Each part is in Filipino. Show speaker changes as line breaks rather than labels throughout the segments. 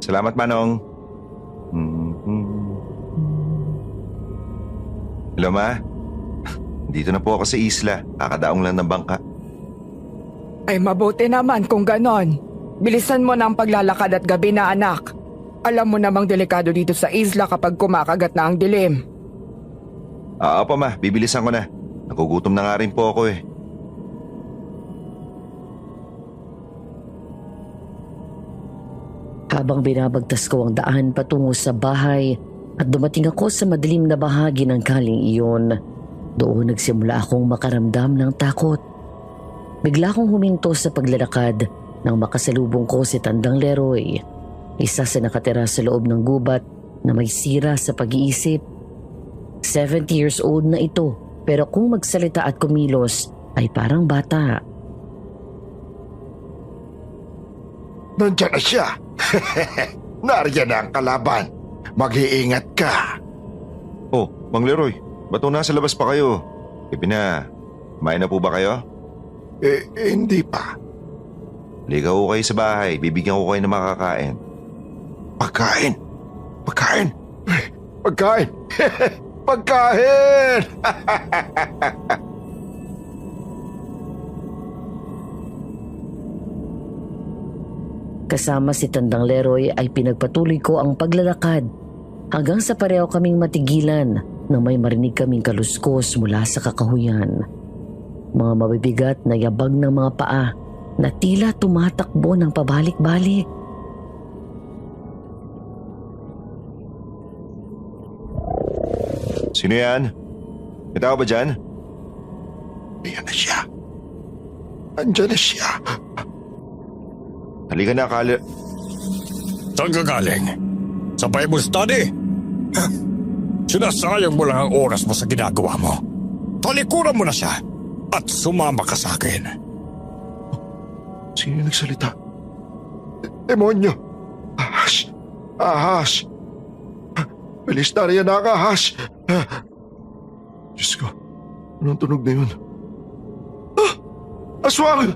Salamat, Manong. Mhm. Hello, Ma? Dito na po ako sa isla. Kakadaong lang ng bangka.
Ay mabuti naman kung ganon. Bilisan mo na ang paglalakad at gabi na anak. Alam mo namang delikado dito sa isla kapag kumakagat na ang dilim.
Opo, Ma. Bibilisan ko na. Nagugutom na nga rin po ako eh.
Habang binabagtas ko ang daan patungo sa bahay at dumating ako sa madilim na bahagi ng kaling iyon, doon nagsimula akong makaramdam ng takot. Bigla akong huminto sa paglalakad nang makasalubong ko si Tandang Leroy, isa sa nakatira sa loob ng gubat na may sira sa pag-iisip. 70 years old na ito, pero kung magsalita at kumilos ay parang bata.
Nandiyan na siya. Nariyan na ang kalaban. Mag-iingat ka.
Oh, Mang Leroy. Ba't nasa labas pa kayo? Kumain na po ba kayo?
Hindi pa.
Ligaw ko kayo sa bahay. Bibigyan ko kayo ng makakain.
Pagkain. Pagkain. Pagkain. Pagkain.
Kasama si Tandang Leroy ay pinagpatuloy ko ang paglalakad hanggang sa pareho kaming matigilan nang may marinig kaming kaluskos mula sa kakahuyan. Mga mabibigat na yabag ng mga paa na tila tumatakbo ng pabalik-balik.
Sino yan? May tao ba dyan?
Ayan na siya. Andiyan na siya.
Halika na,
Saan ka galing? Sa Bible study? Sinasayang mo lang ang oras mo sa ginagawa mo. Talikuran mo na siya at sumama ka sa akin.
Sino yung nagsalita? Demonyo! Ahas! Ahas! Bilis na rin ang ahas! Diyos ko, anong tunog na yun? Aswang!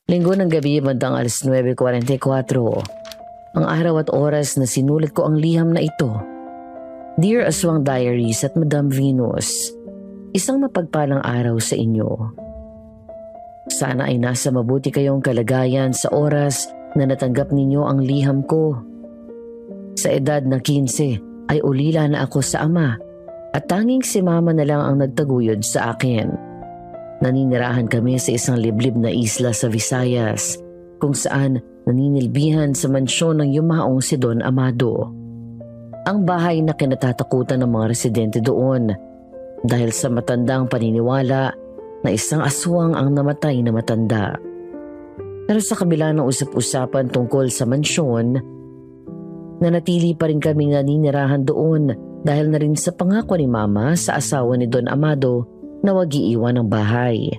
Linggo ng gabi, bandang 9:44. Ang araw at oras na sinulat ko ang liham na ito. Dear Aswang Diaries at Madam Venus, isang mapagpalang araw sa inyo. Sana ay nasa mabuti kayong kalagayan sa oras na natanggap ninyo ang liham ko. Sa edad na 15 ay ulila na ako sa ama at tanging si mama na lang ang nagtaguyod sa akin. Naninirahan kami sa isang liblib na isla sa Visayas kung saan naninilbihan sa mansyon ng yumaong si Don Amado. Ang bahay na kinatatakutan ng mga residente doon dahil sa matandang paniniwala na isang aswang ang namatay na matanda. Pero sa kabila ng usap-usapan tungkol sa mansyon, nanatili pa rin kaming naninirahan doon dahil na rin sa pangako ni Mama sa asawa ni Don Amado na wag iiwan ng bahay.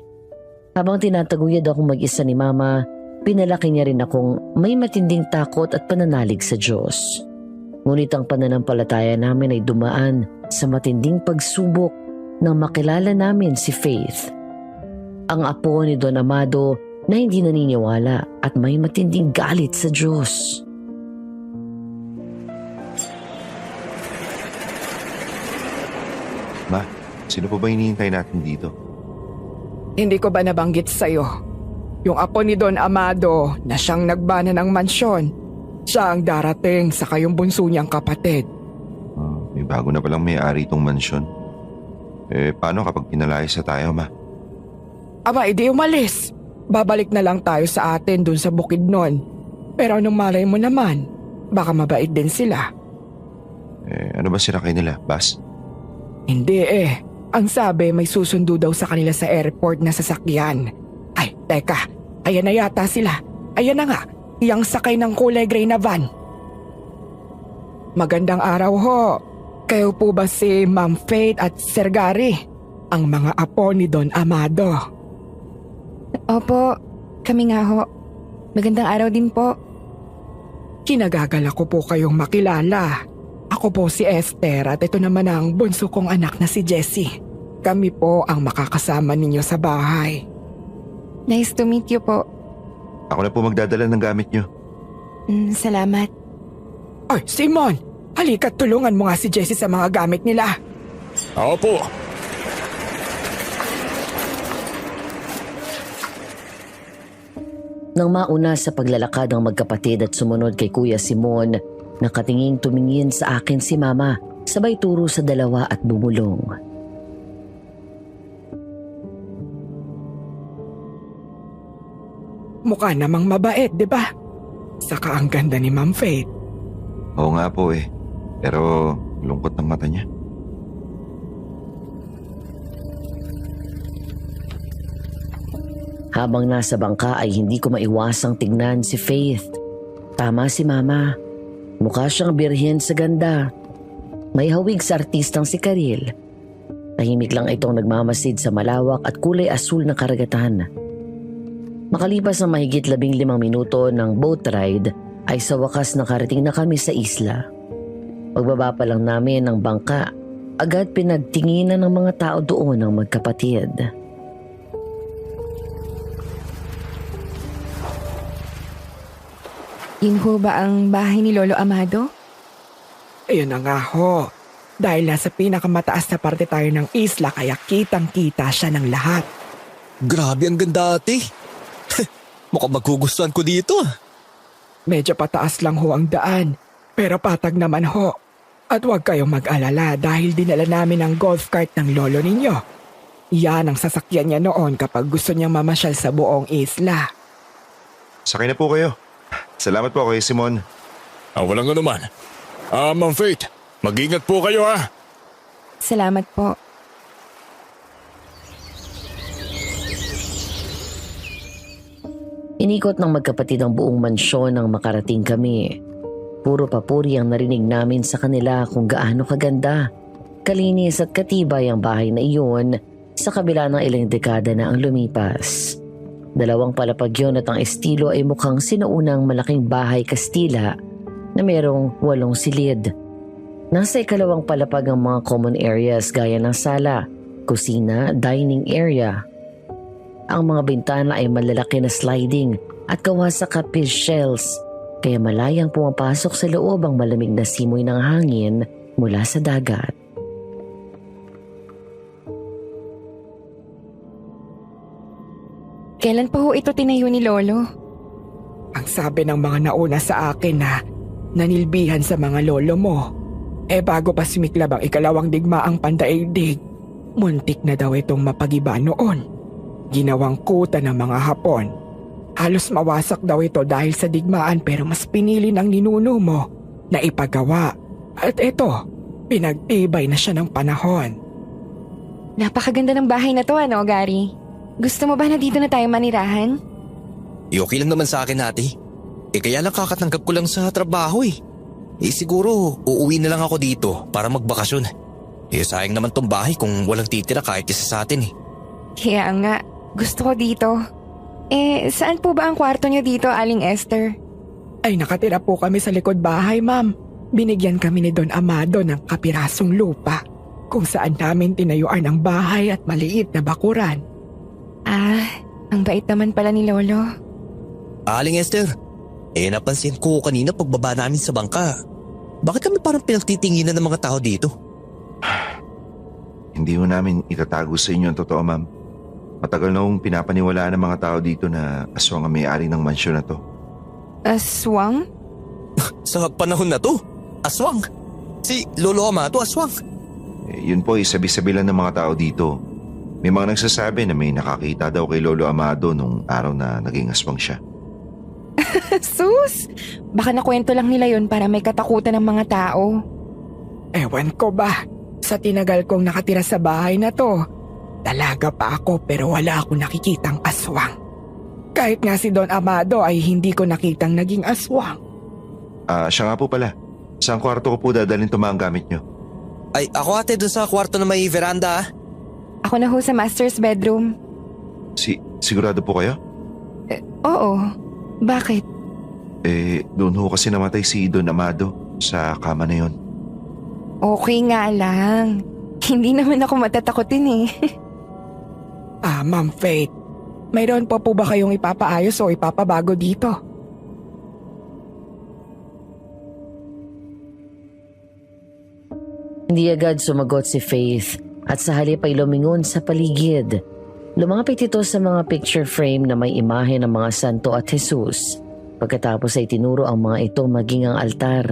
Habang tinataguyod akong mag-isa ni Mama, pinalaki niya rin akong may matinding takot at pananalig sa Diyos. Ngunit ang pananampalataya namin ay dumaan sa matinding pagsubok nang makilala namin si Faith, ang apo ni Don Amado na hindi naniniwala at may matinding galit sa Diyos.
Ma, sino pa ba hinihintay natin dito?
Hindi ko ba nabanggit sa'yo? Yung apo ni Don Amado na siyang nagbana ng mansyon. Siya ang darating sa kayong bunso niyang kapatid.
May bago na palang may-ari itong mansyon. Paano kapag pinalayas na tayo, Ma?
Aba, edi umalis. Babalik na lang tayo sa atin dun sa bukid nun. Pero anong malay mo naman? Baka mabait din sila.
Ano ba sinakay nila, Bas?
Hindi Ang sabi may susundo daw sa kanila sa airport na sasakyan. Ay, teka. Ayan na yata sila. Ayan na nga. Iyang sakay ng kulay gray na van. Magandang araw ho. Kayo po ba si Ma'am Faith at Sir Gary? Ang mga apo ni Don Amado.
Opo, kami nga ho. Magandang araw din po.
Kinagagala ko po kayong makilala. Ako po si Esther at ito naman ang bunso kong anak na si Jessie. Kami po ang makakasama ninyo sa bahay.
Nice to meet you po.
Ako na po magdadala ng gamit nyo.
Salamat.
Ay, Simon! Halika, tulungan mo nga si Jessie sa mga gamit nila.
Opo.
Nang mauna sa paglalakad ng magkapatid at sumunod kay Kuya Simon, nakatinging tumingin sa akin si Mama, sabay turo sa dalawa at bumulong.
Mukha namang mabait, di ba? Saka ang ganda ni Ma'am Faith.
Oo nga po eh. Pero lungkot ng mata niya.
Habang nasa bangka ay hindi ko maiwasang tignan si Faith. Tama si Mama. Mukha siyang birhen sa ganda. May hawig sa artistang si Karil. Tahimik lang itong nagmamasid sa malawak at kulay asul na karagatan. Makalipas ang mahigit 15 minuto ng boat ride ay sa wakas nakarating na kami sa isla. Pagbaba pa lang namin ng bangka, agad pinagtinginan ng mga tao doon ng magkapatid.
Yun ho ba ang bahay ni Lolo Amado?
Ayun na nga ho. Dahil nasa pinakamataas na parte tayo ng isla kaya kitang-kita siya ng lahat.
Grabe ang ganda ate. Mukhang magugustuhan ko dito.
Medyo pataas lang ho ang daan, pero patag naman ho. At huwag kayong mag-alala dahil dinala namin ang golf cart ng lolo ninyo. Yan ang sasakyan niya noon kapag gusto niyang mamasyal sa buong isla.
Sakay na po kayo. Salamat po kay Simon.
Walang anuman. Ma'am Faith, mag-ingat po kayo ha.
Salamat po.
Inikot ng magkapatid ang buong mansyon nang makarating kami. Puro papuri ang narinig namin sa kanila kung gaano kaganda, kalinis at katibay ang bahay na iyon sa kabila ng ilang dekada na ang lumipas. 2 palapag yun at ang estilo ay mukhang sinaunang malaking bahay Kastila na merong 8 silid. Nasa 2 palapag ang mga common areas gaya ng sala, kusina, dining area. Ang mga bintana ay malalaki na sliding at gawa sa kapis shells, kaya malayang pumapasok sa loob ang malamig na simoy ng hangin mula sa dagat.
Kailan pa ho ito tinayo ni Lolo?
Ang sabi ng mga nauna sa akin na nanilbihan sa mga lolo mo, bago pa sumiklab ang 2 digmaang pandaigdig, muntik na daw itong mapagiba noon. Ginawang kuta ng mga Hapon. Halos mawasak daw ito dahil sa digmaan pero mas pinili ng ninuno mo na ipagawa. At ito, pinagtibay na siya ng panahon.
Napakaganda ng bahay na to, ano, Gary? Gusto mo ba na dito na tayo manirahan?
Okay lang naman sa akin ate. Kaya lang kakatanggap ko lang sa trabaho eh. Siguro uuwi na lang ako dito para magbakasyon. Sayang naman tong bahay kung walang titira kahit isa sa atin eh.
Kaya nga, gusto ko dito. Saan po ba ang kwarto niyo dito, Aling Esther?
Ay nakatira po kami sa likod bahay, ma'am. Binigyan kami ni Don Amado ng kapirasong lupa kung saan namin tinayuan ang bahay at maliit na bakuran.
Ang bait naman pala ni Lolo.
Aling Esther, napansin ko kanina pagbaba namin sa bangka. Bakit kami parang pinagtitinginan ng mga tao dito?
Hindi ho namin itatago sa inyo ang totoo, ma'am. Matagal na hong pinapaniwalaan ng mga tao dito na aswang ang may-ari ng mansyon na to.
Aswang?
Sa panahon na to, aswang. Si Lolo Amado aswang.
Yun po, sabi-sabi lang ng mga tao dito. May mga nagsasabi na may nakakita daw kay Lolo Amado nung araw na naging aswang siya.
Sus! Baka nakwento lang nila yun para may katakutan ng mga tao.
Ewan ko ba, sa tinagal kong nakatira sa bahay na to, dalaga pa ako pero wala akong nakikitang aswang. Kahit nga si Don Amado ay hindi ko nakitang naging aswang.
Siya nga po pala. Saan kwarto ko po dadalhin itong mga gamit nyo?
Ay, ako ate dun sa kwarto na may veranda.
Ako na ho sa master's bedroom.
Sigurado po kayo?
Oo. Bakit?
Doon ho kasi namatay si Don Amado sa kama na yon.
Okay nga lang. Hindi naman ako matatakotin eh.
Ma'am Faith, Mayroon po ba kayong ipapaayos o ipapabago dito?
Hindi agad sumagot si Faith at sa halip ay lumingon sa paligid. Lumapit ito sa mga picture frame na may imahe ng mga santo at Jesus. Pagkatapos ay tinuro ang mga ito maging ang altar.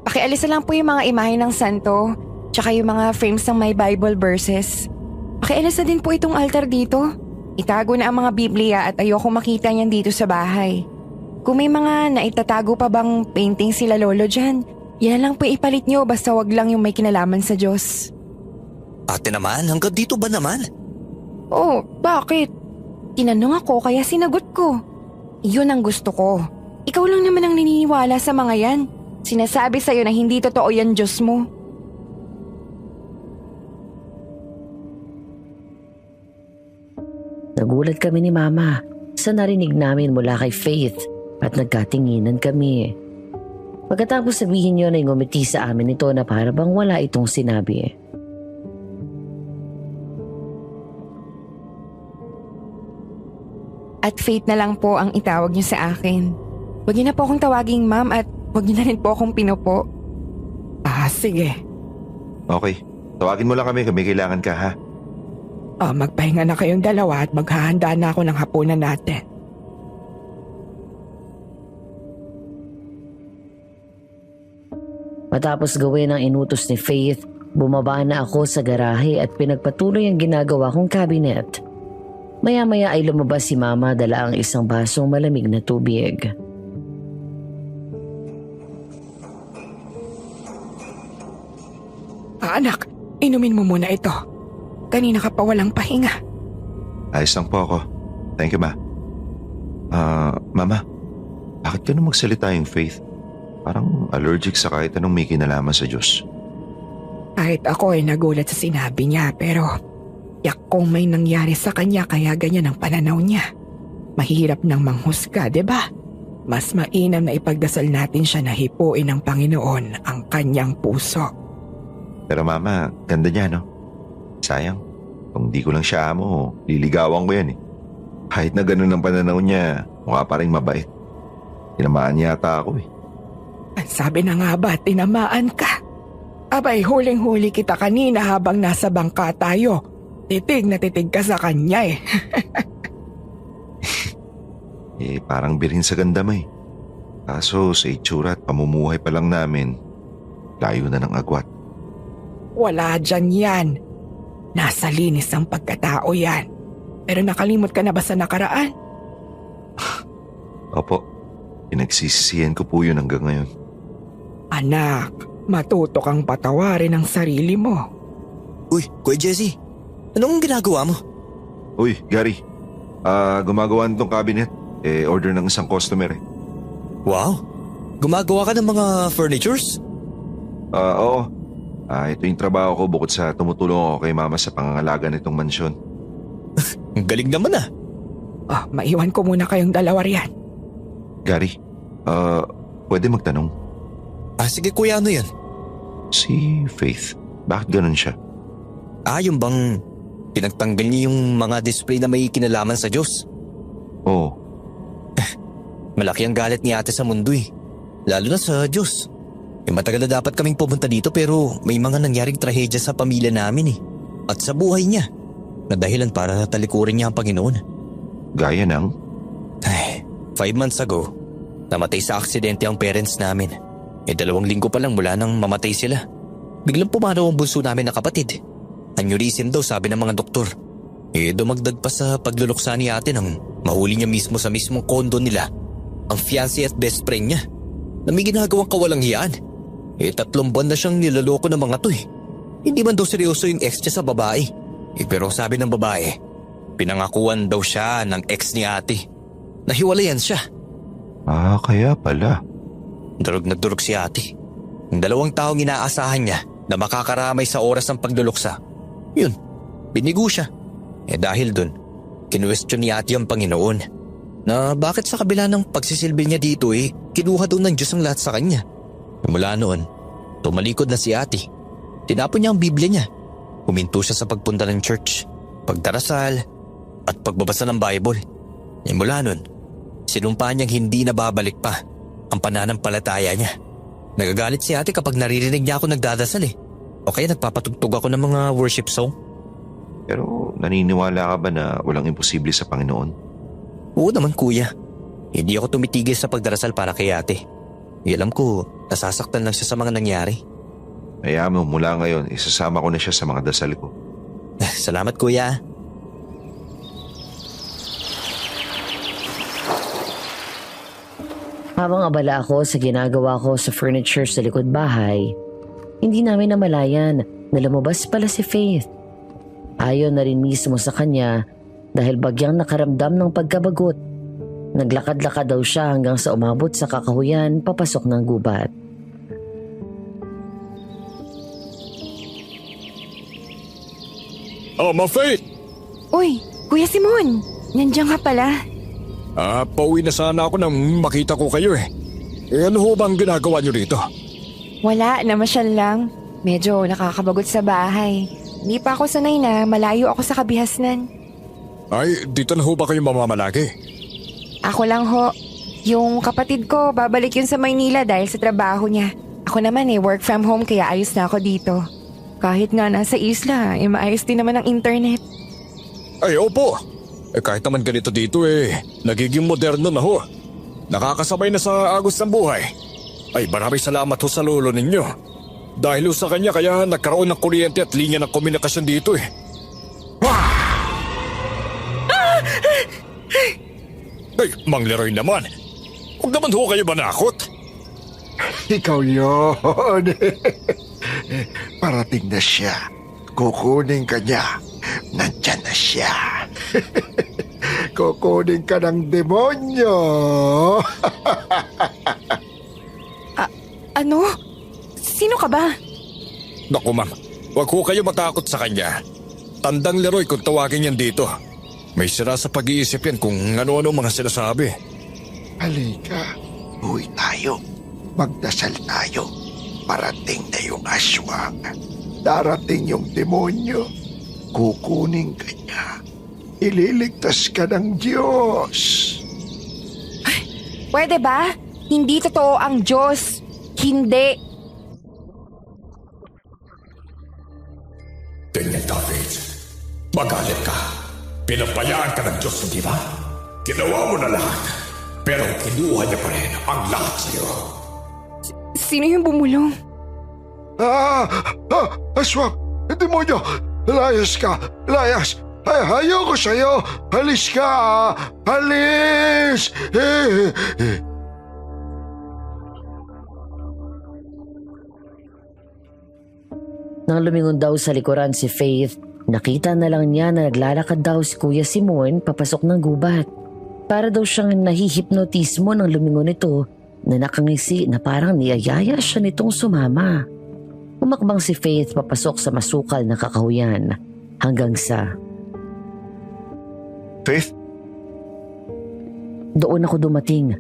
Pakialis na lang po yung mga imahe ng santo, tsaka yung mga frames ng may Bible verses. Pakialis na din po itong altar dito. Itago na ang mga Biblia at ayoko makita niyan dito sa bahay. Kung may mga naitatago pa bang painting sila lolo dyan, yan lang po ipalit nyo basta wag lang yung may kinalaman sa Diyos.
Ate naman, hanggang dito ba naman?
Oh, bakit? Tinanong ako kaya sinagot ko. Yun ang gusto ko. Ikaw lang naman ang naniniwala sa mga yan. Sinasabi sa'yo na hindi totoo yan Diyos mo.
Nagulat kami ni Mama sa narinig namin mula kay Faith at nagkatinginan kami. Pagkatapos sabihin niyo na ngumiti sa amin ito na para bang wala itong sinabi.
At Faith na lang po ang itawag niyo sa akin. Huwag niyo na po akong tawaging ma'am at huwag niyo na rin po akong pinupo.
Sige.
Okay, tawagin mo lang kami kung may kailangan ka ha.
Magpahinga na kayong dalawa at maghahanda na ako ng hapunan natin.
Matapos gawin ang inutos ni Faith, bumaba na ako sa garahe at pinagpatuloy ang ginagawa kong cabinet. Maya-maya ay lumabas si Mama dala ang isang basong malamig na tubig.
Anak, inumin mo muna ito. Kanina ka pa walang pahinga.
Ayos lang po ako. Thank you, Ma. Mama, bakit ka na magsalita yung Faith? Parang allergic sa kahit anong may kinalaman sa Diyos.
Kahit ako ay nagulat sa sinabi niya pero yak kung may nangyari sa kanya kaya ganyan ang pananaw niya. Mahirap nang manghusga, 'di ba? Mas mainam na ipagdasal natin siya na hipuin ng Panginoon ang kanyang puso.
Pero Mama, ganda niya no? Sayang, kung di ko lang siya amo, liligawan ko yan eh. Kahit na ganun ang pananaw niya, mukha pa rin mabait. Tinamaan niya ata ako eh.
Sabi na nga ba, tinamaan ka? Abay, huling-huli kita kanina habang nasa bangka tayo. Titig na titig ka sa kanya eh.
Parang birin sa ganda mo eh. Kaso sa itsura at pamumuhay pa lang namin, layo na ng agwat.
Wala dyan yan. Nasa linis ang pagkatao yan. Pero nakalimot ka na ba sa nakaraan?
Opo, pinagsisisihan ko po yun hanggang ngayon.
Anak, matuto kang patawarin ang sarili mo.
Uy, Kuya Jesse, anong ginagawa mo?
Uy, Gary. Gumagawa nitong cabinet. Order ng isang customer eh.
Wow, gumagawa ka ng mga furnitures?
Oo. Ito yung trabaho ko bukod sa tumutulong ako kay Mama sa pangangalaga nitong mansyon.
Ang galing naman ah.
Maiwan ko muna kayong dalawa riyan.
Gary, pwede magtanong?
Sige kuya, ano yan?
Si Faith, bakit ganun siya?
Yung bang pinagtanggal niya yung mga display na may kinalaman sa Diyos?
Oo.
Malaki ang galit ni ate sa mundo eh. Lalo na sa Diyos. Matagal na dapat kaming pumunta dito pero may mga nangyaring trahedya sa pamilya namin eh. At sa buhay niya. Na dahilan para talikurin niya ang Panginoon.
Gaya ng?
5 months ago, namatay sa aksidente ang parents namin. 2 linggo pa lang mula nang mamatay sila. Biglang pumanaw ang bunso namin na kapatid. Aneurysm daw sabi ng mga doktor. Dumagdag pa sa pagluluksa ni ate nang mahuli niya mismo sa mismong kondo nila ang fiancé at best friend niya na may ginagawang kawalang hiyaan. 3 buwan na siyang nilaloko ng mga to eh. Hindi man daw seryoso yung ex niya sa babae. Pero sabi ng babae, pinangakuan daw siya ng ex ni ate. Nahiwalayan siya.
Kaya pala.
Durog na durog si ate. Ang 2 taong inaasahan niya na makakaramay sa oras ng pagluluksa. Yun, binigo siya. Dahil dun, kinwestiyon ni ate ang Panginoon na bakit sa kabila ng pagsisilbi niya dito kinuha daw ng Diyos ang lahat sa kanya. Mula noon, tumalikod na si ate. Tinapon niya ang Biblia niya. Huminto siya sa pagpunta ng church, pagdarasal, at pagbabasa ng Bible. E mula nun, sinumpa niyang hindi na babalik pa ang pananampalataya niya. Nagagalit si ate kapag naririnig niya ako nagdadasal eh. O kaya nagpapatugtog ako ng mga worship song.
Pero naniniwala ka ba na walang imposible sa Panginoon?
Oo naman kuya. Hindi ako tumitigil sa pagdarasal para kay ate. Alam ko, nasasaktan lang siya sa mga nangyari.
Hayaan mo, mula ngayon, isasama ko na siya sa mga dasal ko.
Salamat kuya.
Habang abala ako sa ginagawa ko sa furniture sa likod bahay, hindi namin namalayan na lumabas pala si Faith. Ayon na rin mismo sa kanya dahil bagyang nakaramdam ng pagkabagot. Naglakad-lakad daw siya hanggang sa umabot sa kakahuyan papasok ng gubat.
Ma Faith!
Uy, Kuya Simon! Nandiyan ka pala.
Pauwi na sana ako nang makita ko kayo eh. Ano ho bang ginagawa niyo rito?
Wala, namasyal lang. Medyo nakakabagot sa bahay. Hindi pa ako sanay na malayo ako sa kabihasnan.
Ay, dito na ho ba kayo mamamalagi?
Ako lang ho. Yung kapatid ko, babalik yun sa Maynila dahil sa trabaho niya. Ako naman work from home kaya ayos na ako dito. Kahit nga nasa isla, maayos din naman ang internet.
Ay, opo. Kahit naman ganito dito nagiging moderno na ho. Nakakasabay na sa agos ng buhay. Ay, maraming salamat ho sa lolo ninyo. Dahil ho sa kanya kaya nagkaroon ng kuryente at linya ng komunikasyon dito eh. Ay, Mang Leroy naman. Huwag naman ho kayo manakot.
Ikaw yun. Parating na siya. Kukunin ka niya. Nandyan na siya. Kukunin ka ng demonyo.
Ano? Sino ka ba?
Naku ma'am, huwag ho kayo matakot sa kanya. Tandang Leroy kung tawagin yan dito. May sira sa pag-iisip yan kung ano-ano mga sinasabi.
Halika, uwi tayo. Magdasal tayo. Parating na yung aswang. Darating yung demonyo. Kukunin ka niya. Ililigtas ka ng Diyos.
Pwede ba? Hindi totoo ang Diyos. Hindi.
Daniel David, magalit ka. Pinabayaan ka ng Diyos, hindi ba? Ginawa mo na lahat. Pero kinuha niya pa rin ang lahat sa'yo.
Sino yung bumulong?
Aswang! Demonyo! Layas ka! Layas! Ay, ayoko sa'yo! Halis ka! Halis!
Nang lumingon daw sa likuran si Faith, nakita na lang niya na naglalakad daw si Kuya Simon papasok ng gubat. Para daw siyang nahihipnotismo nang lumingon ito na nakangisi na parang niyayaya siya nitong sumama. Umakbang si Faith papasok sa masukal na kakahuyan hanggang sa...
Faith?
Doon ako dumating.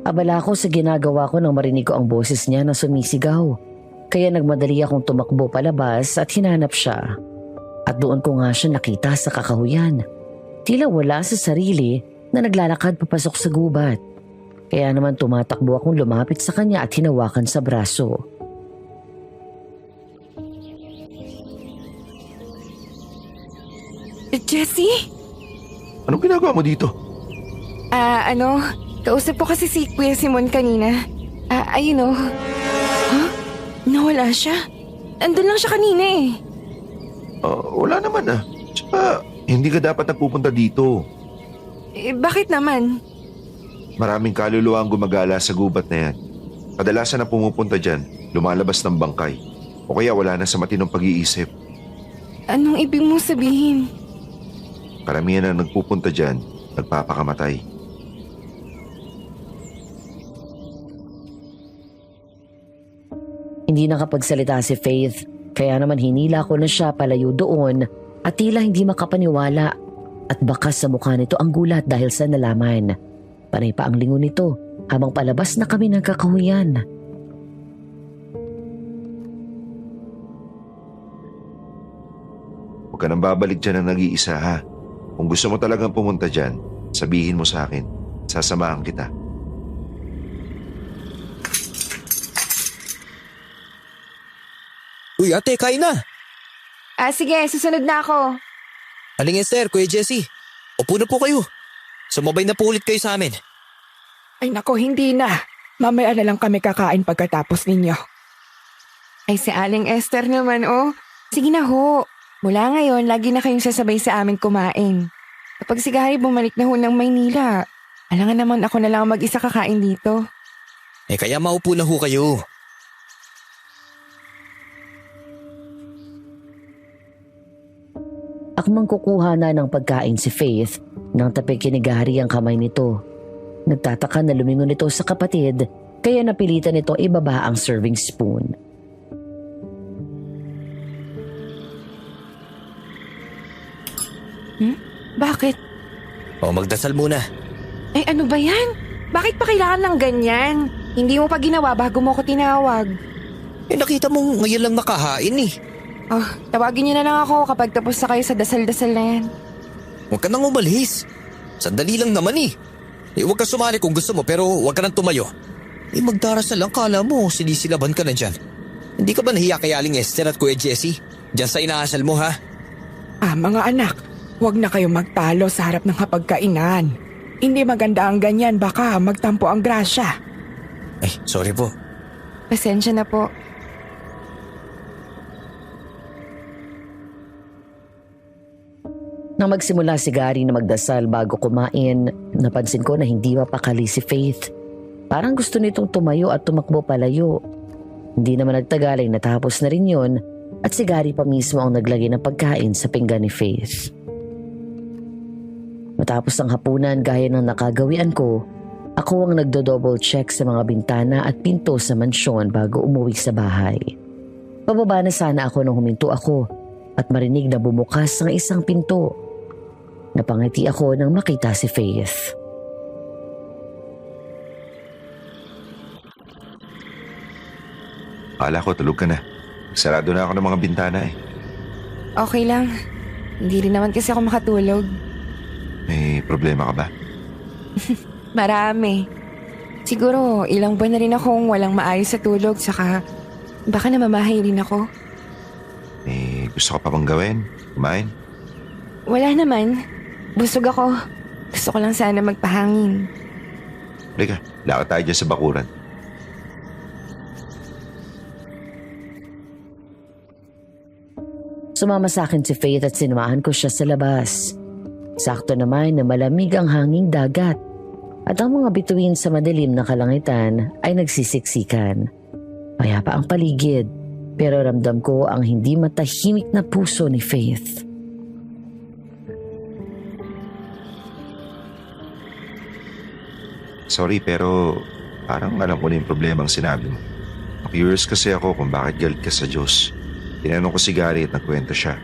Abala ako sa ginagawa ko nang marinig ko ang boses niya na sumisigaw. Kaya nagmadali akong tumakbo palabas at hinanap siya. At doon ko nga siya nakita sa kakahuyan. Tila wala sa sarili na naglalakad papasok sa gubat. Kaya naman tumatakbo akong lumapit sa kanya at hinawakan sa braso.
Jessie?
Anong ginagawa mo dito?
Kausap ko kasi si Kuya Simon kanina. Ayun Huh? Nawala siya? Andun lang siya kanina eh.
Wala naman Tsaka, hindi ka dapat nagpupunta dito.
Bakit naman?
Maraming kaluluwa ang gumagala sa gubat na yan. Kadalasan na pumupunta dyan, lumalabas ng bangkay. O kaya wala na sa matinong pag-iisip.
Anong ibig mong sabihin?
Karamihan na nagpupunta dyan, nagpapakamatay.
Hindi nakapagsalita si Faith, kaya naman hinila ko na siya palayo doon at tila hindi makapaniwala at bakas sa mukha nito ang gulat dahil sa nalaman. Panay pa ang lingon nito habang palabas na kami ng kakahuyan.
Huwag ka nang babalik dyan ng nag-iisa ha. Kung gusto mo talagang pumunta dyan, sabihin mo sa akin. Sasamahan kita.
Uy ate, kain na!
Sige, susunod na ako.
Aling Esther, Kuya Jesse, upo na po kayo. Sumabay na po ulit kayo sa amin.
Ay nako, hindi na. Mamaya na lang kami kakain pagkatapos ninyo.
Ay si Aling Esther naman oh. Sige na ho. Mula ngayon, lagi na kayong sasabay sa amin kumain. Kapag si Gary bumalik na ho ng Maynila, alangan naman ako na lang mag-isa kakain dito.
Kaya maupo na ho kayo.
Akmang kukuha na ng pagkain si Faith nang tapikinigari ang kamay nito. Nagtataka na lumingon ito sa kapatid kaya napilitan nitong ibaba ang serving spoon.
Bakit?
O magdasal muna.
Ay ano ba yan? Bakit pa kailangan ng ganyan? Hindi mo pa ginawa bago mo ako tinawag.
Nakita mong ngayon lang nakahain eh.
Oh, tawagin niyo na lang ako kapag tapos na kayo sa dasal-dasal na yan.
Huwag ka nang umalis. Sandali lang naman eh. Huwag ka sumali kung gusto mo pero huwag ka nang tumayo. Magdarasal lang, kala mo sinisilaban ka na dyan. Hindi ka ba nahiya kay Aling Esther at Kuya Jesse? Diyan sa inaasal mo ha?
Mga anak, huwag na kayong magtalo sa harap ng hapagkainan. Hindi maganda ang ganyan, baka magtampo ang grasya.
Ay, sorry po.
Pasensya na po.
Nang magsimula si Gary na magdasal bago kumain, napansin ko na hindi mapakali si Faith. Parang gusto nitong tumayo at tumakbo palayo. Hindi naman nagtagal ay natapos na rin yun at si Gary pa mismo ang naglagay ng pagkain sa pinggan ni Faith. Matapos ang hapunan gaya ng nakagawian ko, ako ang nagdo-double check sa mga bintana at pinto sa mansyon bago umuwi sa bahay. Pababa na sana ako nung huminto ako at marinig na bumukas ang isang pinto. Napangiti ako nang makita si Faith.
Akala ko tulog ka na. Sarado na ako ng mga bintana eh.
Okay lang. Hindi rin naman kasi ako makatulog.
May problema ka ba?
Marami. Siguro ilang buwan na rin akong walang maayos sa tulog saka baka namamahay rin ako.
May gusto ka pa bang gawin? Kumain?
Wala naman. Busog ako. Gusto ko lang sana magpahangin.
Halika, lakad tayo dyan sa bakuran.
Sumama sa akin si Faith at sinamahan ko siya sa labas. Sakto naman na malamig ang hanging dagat at ang mga bituin sa madilim na kalangitan ay nagsisiksikan. Payapa ang paligid pero ramdam ko ang hindi matahimik na puso ni Faith.
Sorry pero parang alam ko na yung problema ang sinabi mo. Curious kasi ako kung bakit galit ka sa Diyos. Tinanong ko si Gary at nagkwento siya.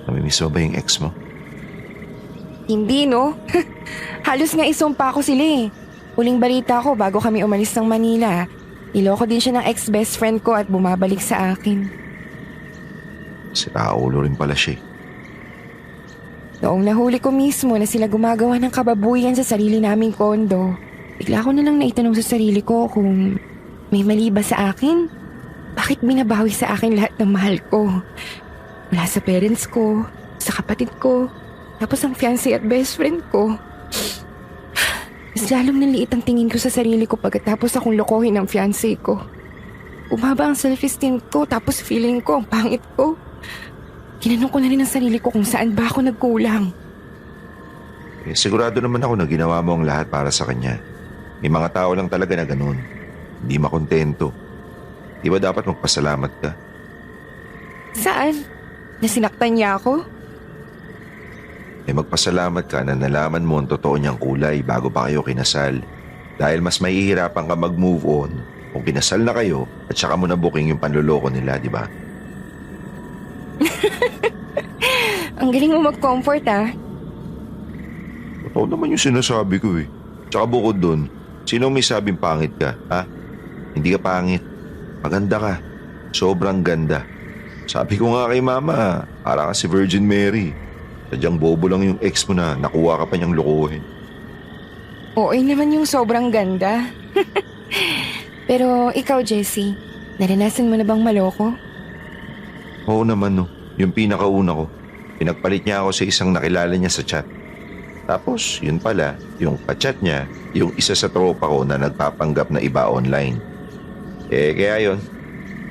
Namimiss mo ba yung ex mo?
Hindi no? Halos nga isumpa ko sila eh. Huling balita ko bago kami umalis ng Manila. Niloko din siya ng ex-best friend ko at bumabalik sa akin.
Siraulo rin pala siya.
Noong nahuli ko mismo na sila gumagawa ng kababuyan sa sarili naming kondo, bigla ko na lang naitanong sa sarili ko kung may mali ba sa akin? Bakit binabawi sa akin lahat ng mahal ko? Mula sa parents ko, sa kapatid ko, tapos ang fiancé at best friend ko. Mas lalong naliit ang tingin ko sa sarili ko pagkatapos akong lokohin ng fiancé ko. Umaba ang self-esteem ko tapos feeling ko ang pangit ko. Tinanong ko na rin ang sarili ko kung saan ba ako nagkulang.
Sigurado naman ako na ginawa mo ang lahat para sa kanya. May mga tao lang talaga na ganun. Hindi makontento. Di ba dapat magpasalamat ka?
Saan? Nasinaktan niya ako?
Magpasalamat ka na nalaman mo ang totoo niyang kulay bago pa kayo kinasal. Dahil mas mahihirapan ka mag-move on kung kinasal na kayo at saka mo na booking yung panloloko nila, di ba?
Ang galing mo mag-comfort ah.
Totoo naman yung sinasabi ko eh. Tsaka bukod dun, sino may sabing pangit ka, ha? Hindi ka pangit. Maganda ka. Sobrang ganda. Sabi ko nga kay mama, para ka si Virgin Mary. Sadyang bobo lang yung ex mo na nakuha ka pa niyang lokohin.
Oo naman yung sobrang ganda. Pero ikaw, Jessie, naranasan mo na bang maloko?
Oo naman no, yung pinakauna ko. Pinagpalit niya ako sa isang nakilala niya sa chat. Tapos yun pala, yung ka-chat niya, yung isa sa tropa ko na nagpapanggap na iba online. Kaya yun,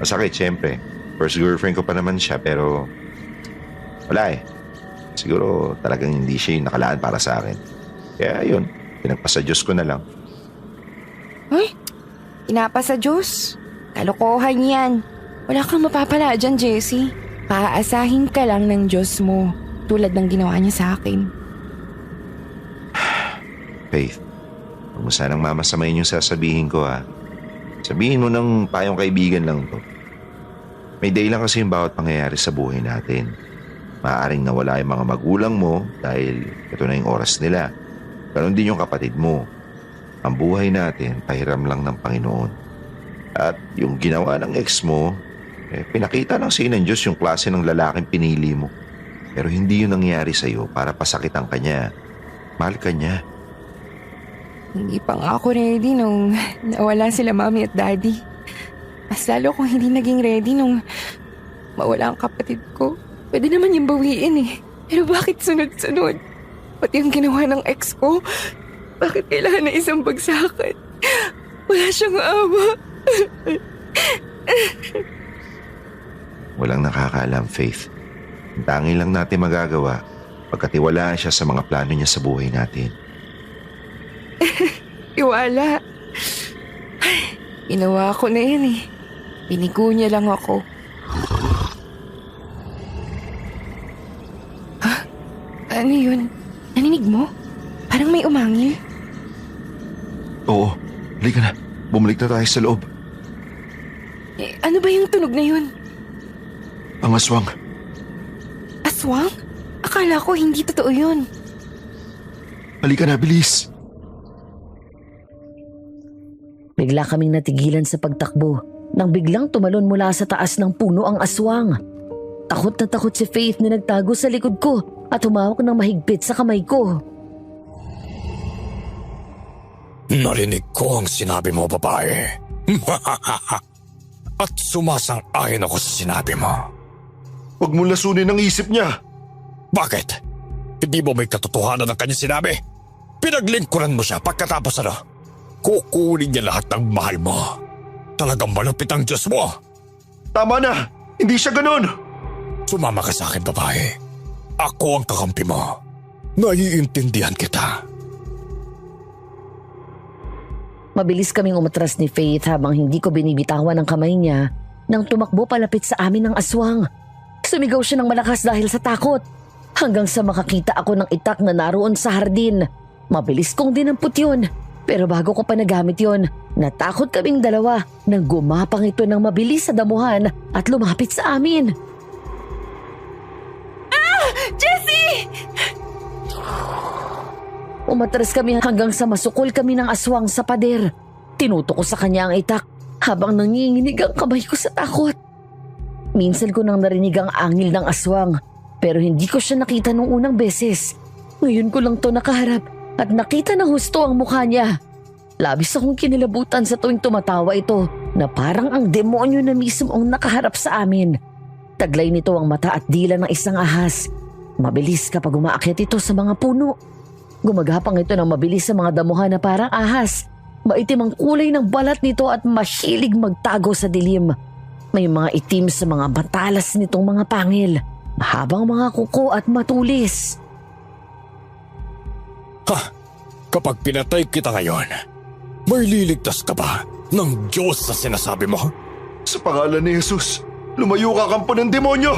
masakit syempre. First girlfriend ko pa naman siya pero wala eh. Siguro talagang hindi siya yung nakalaan para sa akin. Kaya yun, pinagpasa Diyos ko na lang.
Ay, pinapasa Diyos. Kalokohan yan. Wala kang mapapala dyan, Jessie. Paaasahin ka lang ng Diyos mo tulad ng ginawa niya sa akin.
Faith, huwag mo sanang mamasamayin yung sasabihin ko ha. Sabihin mo ng payong kaibigan lang to. May day lang kasi yung bawat pangyayari sa buhay natin. Maaaring nawala yung mga magulang mo dahil ito na yung oras nila. Ganon din yung kapatid mo. Ang buhay natin, pahiram lang ng Panginoon. At yung ginawa ng ex mo, pinakita lang sa ng Diyos yung klase ng lalaking pinili mo. Pero hindi yun nangyari sa'yo para pasakitan ka niya. Mahal ka niya.
Hindi pa nga ako ready nung nawala sila mami at daddy. Mas lalo kung hindi naging ready nung mawala ang kapatid ko. Pwede naman yung bawiin eh. Pero bakit sunod-sunod? Pati yung ginawa ng ex ko, bakit kailangan na isang bagsakan? Wala siyang awa.
Walang nakakaalam, Faith. Ang tangi lang natin magagawa pagkatiwalaan siya sa mga plano niya sa buhay natin.
Iwala. Ginawa ko na yan eh. Binigo niya lang ako. Ano yun? Naninig mo? Parang may umangil.
Oo, halika na. Bumalik na tayo sa loob.
Ano ba yung tunog na yun?
Ang aswang.
Aswang? Akala ko hindi totoo yun.
Halika na, bilis.
Bigla kaming natigilan sa pagtakbo nang biglang tumalon mula sa taas ng puno ang aswang. Takot na takot si Faith na nagtago sa likod ko at humawak ng mahigpit sa kamay ko.
Narinig ko ang sinabi mo, babae. At sumasang-ayon ako sa sinabi mo.
Huwag mo lasunin ang isip niya.
Bakit? Hindi mo may katotohanan ng kanyang sinabi? Pinaglingkuran mo siya pagkatapos kukunin niya lahat ng mahal mo. Talagang malupit ang Diyos mo.
Tama na! Hindi siya ganun!
Sumama ka sa akin, babae. Ako ang kakampi mo. Naiintindihan kita.
Mabilis kaming umatras ni Faith habang hindi ko binibitawan ang kamay niya nang tumakbo palapit sa amin ng aswang. Sumigaw siya ng malakas dahil sa takot hanggang sa makakita ako ng itak na naroon sa hardin. Mabilis kong dinampot yun. Pero bago ko pa nagamit yon, natakot kaming dalawa nang gumapang ito ng mabilis sa damuhan at lumapit sa amin.
Jessie!
Umatras kami hanggang sa masukol kami ng aswang sa pader. Tinutok ko sa kanya ang itak habang nanginginig ang kamay ko sa takot. Minsan ko nang narinig ang angil ng aswang pero hindi ko siya nakita nung unang beses. Ngayon ko lang to nakaharap at nakita na husto ang mukha niya. Labis akong kinilabutan sa tuwing tumatawa ito na parang ang demonyo na mismo ang nakaharap sa amin. Taglay nito ang mata at dila ng isang ahas. Mabilis kapag umaakyat ito sa mga puno. Gumagapang ito ng mabilis sa mga damuhan na parang ahas. Maitim ang kulay ng balat nito at mahilig magtago sa dilim. May mga itim sa mga batalas nitong mga pangil. Mahabang mga kuko at matulis.
Kapag pinatay kita ngayon, may liligtas ka ba ng Diyos sa sinasabi mo?
Sa pangalan ni Jesus, lumayo ka kampo ng demonyo!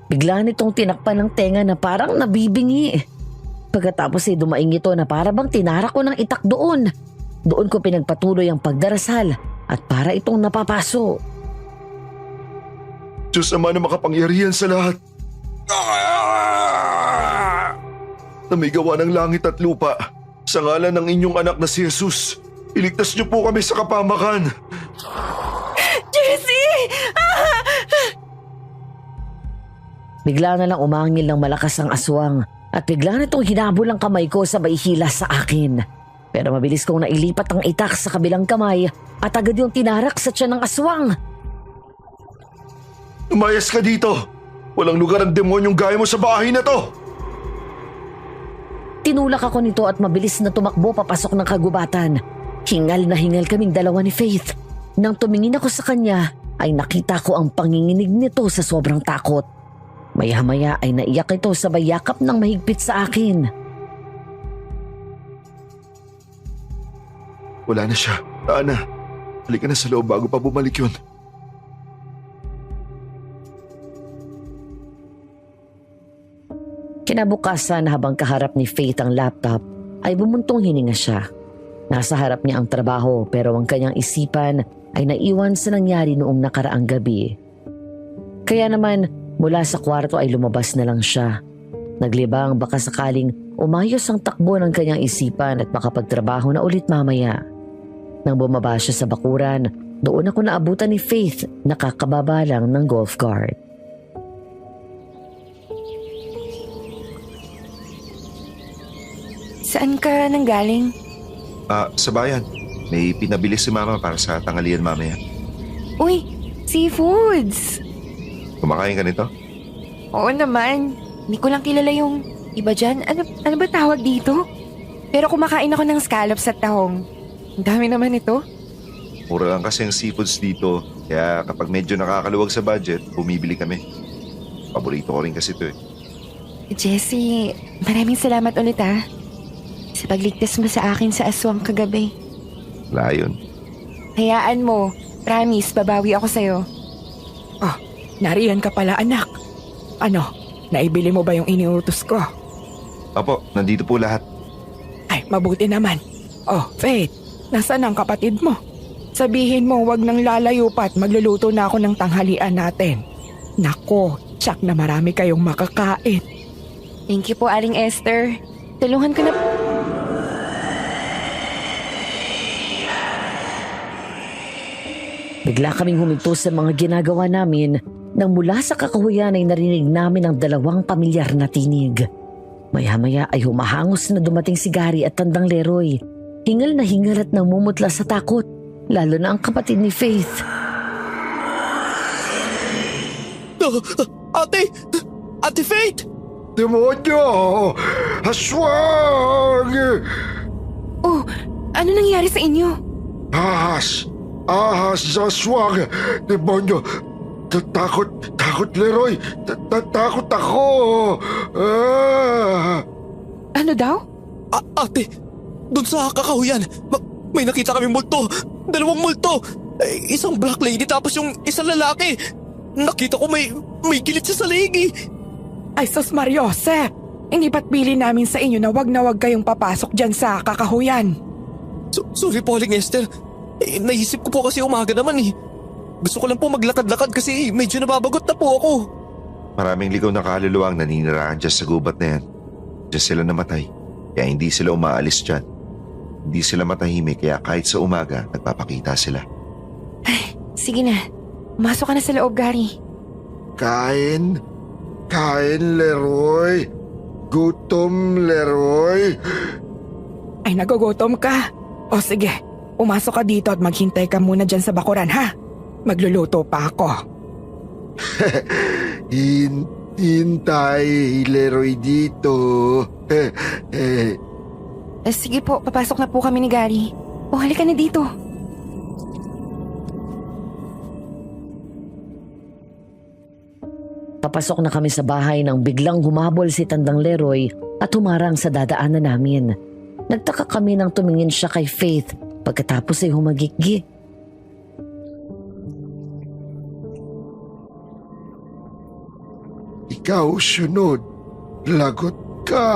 Bigla nitong tinakpan ng tenga na parang nabibingi. Pagkatapos ay dumaing ito na para bang tinara ko ng itak doon. Doon ko pinagpatuloy ang pagdarasal at para itong napapaso.
Diyos Ama na makapangyarihan sa lahat. Na may gawa ng langit at lupa, sa ngalan ng inyong anak na si Jesus, iligtas niyo po kami sa kapamakan.
Bigla na lang umangil ng malakas ang aswang at bigla na itong hinabol ang kamay ko sa maihila sa akin. Pero mabilis kong nailipat ang itak sa kabilang kamay at agad yung tinarak sa tiyan ng aswang.
Umayas ka dito! Walang lugar ang demonyong gaya mo sa bahay na to!
Tinulak ako nito at mabilis na tumakbo papasok ng kagubatan. Hingal na hingal kaming dalawa ni Faith. Nang tumingin ako sa kanya, ay nakita ko ang panginginig nito sa sobrang takot. Maya-maya ay naiyak ito sa bayakap ng mahigpit sa akin.
Wala na siya. Ana, halika na sa loob bago pa bumalik yun.
Kinabukasan habang kaharap ni Faith ang laptop, ay bumuntong hininga siya. Nasa harap niya ang trabaho pero ang kanyang isipan ay naiwan sa nangyari noong nakaraang gabi. Kaya naman, mula sa kwarto ay lumabas na lang siya. Naglibang baka sakaling umayos ang takbo ng kanyang isipan at makapagtrabaho na ulit mamaya. Nang bumaba siya sa bakuran, doon ako naabutan ni Faith na kakababa lang ng golf cart.
Saan ka nanggaling?
Sa bayan. May pinabili si Mama para sa tanghalian mamaya.
Uy, seafoods!
Kumakain ka nito?
Oo naman. Hindi ko lang kilala yung iba dyan. Ano ba tawag dito? Pero kumakain ako ng scallops at tahong. Ang dami naman ito.
Mura lang kasi ang seafoods dito. Kaya kapag medyo nakakaluwag sa budget, bumibili kami. Paborito ko rin kasi ito eh.
Jessie, maraming salamat ulit sa pagligtas mo sa akin sa aswang kagabi.
Wala yun.
Hayaan mo. Promise, babawi ako sa'yo.
Oh, nariyan ka pala anak. Ano, naibili mo ba yung iniutos ko?
Opo, nandito po lahat.
Ay, mabuti naman. Oh, Faith, nasaan ang kapatid mo? Sabihin mo wag nang lalayo pa at magluluto na ako ng tanghalian natin. Nako, tsak na marami kayong makakain.
Thank you po, Aling Esther. Tulungan ko na...
Bigla kaming huminto sa mga ginagawa namin nang mula sa kakahuyan ay narinig namin ang dalawang pamilyar na tinig. Maya-maya ay humahangos na dumating si Gary at Tandang Leroy. Hingal na hingal at namumutla sa takot, lalo na ang kapatid ni Faith.
Ate Faith!
Demonyo! Aswang!
Oh, ano nangyari sa inyo?
Ahas! Ahas sa aswang! Demonyo! Takot, Leroy! Takot ako!
Ano daw?
Ate, doon sa kakahuyan, may nakita kami multo. 2 multo. Isang black lady tapos yung isang lalaki. Nakita ko may gilit sa saligi.
Ay, sus Mariose! Hindi ba't pili namin sa inyo na wag kayong papasok dyan sa kakahuyan?
Sorry po, Aling Esther. Naisip ko po kasi umaga naman eh. Gusto ko lang po maglakad-lakad kasi medyo nababagot na po ako.
Maraming ligaw na kaluluwang naninirahan dyan sa gubat na yan. Diyan sila namatay, kaya hindi sila umaalis dyan. Hindi sila matahimik kaya kahit sa umaga, nagpapakita sila.
Sige na. Masok ka na sa loob, Gary.
Kain, Leroy. Gutom, Leroy.
Ay, nagugutom ka? O sige, umasok ka dito at maghintay ka muna dyan sa bakuran, ha? Magluluto pa ako.
Hintay, Leroy dito.
Sige po, papasok na po kami ni Gary. O, halika na dito.
Papasok na kami sa bahay nang biglang humabol si Tandang Leroy at humarang sa dadaanan namin. Nagtaka kami nang tumingin siya kay Faith pagkatapos ay humagikgik.
Ikaw sunod. Lagot ka.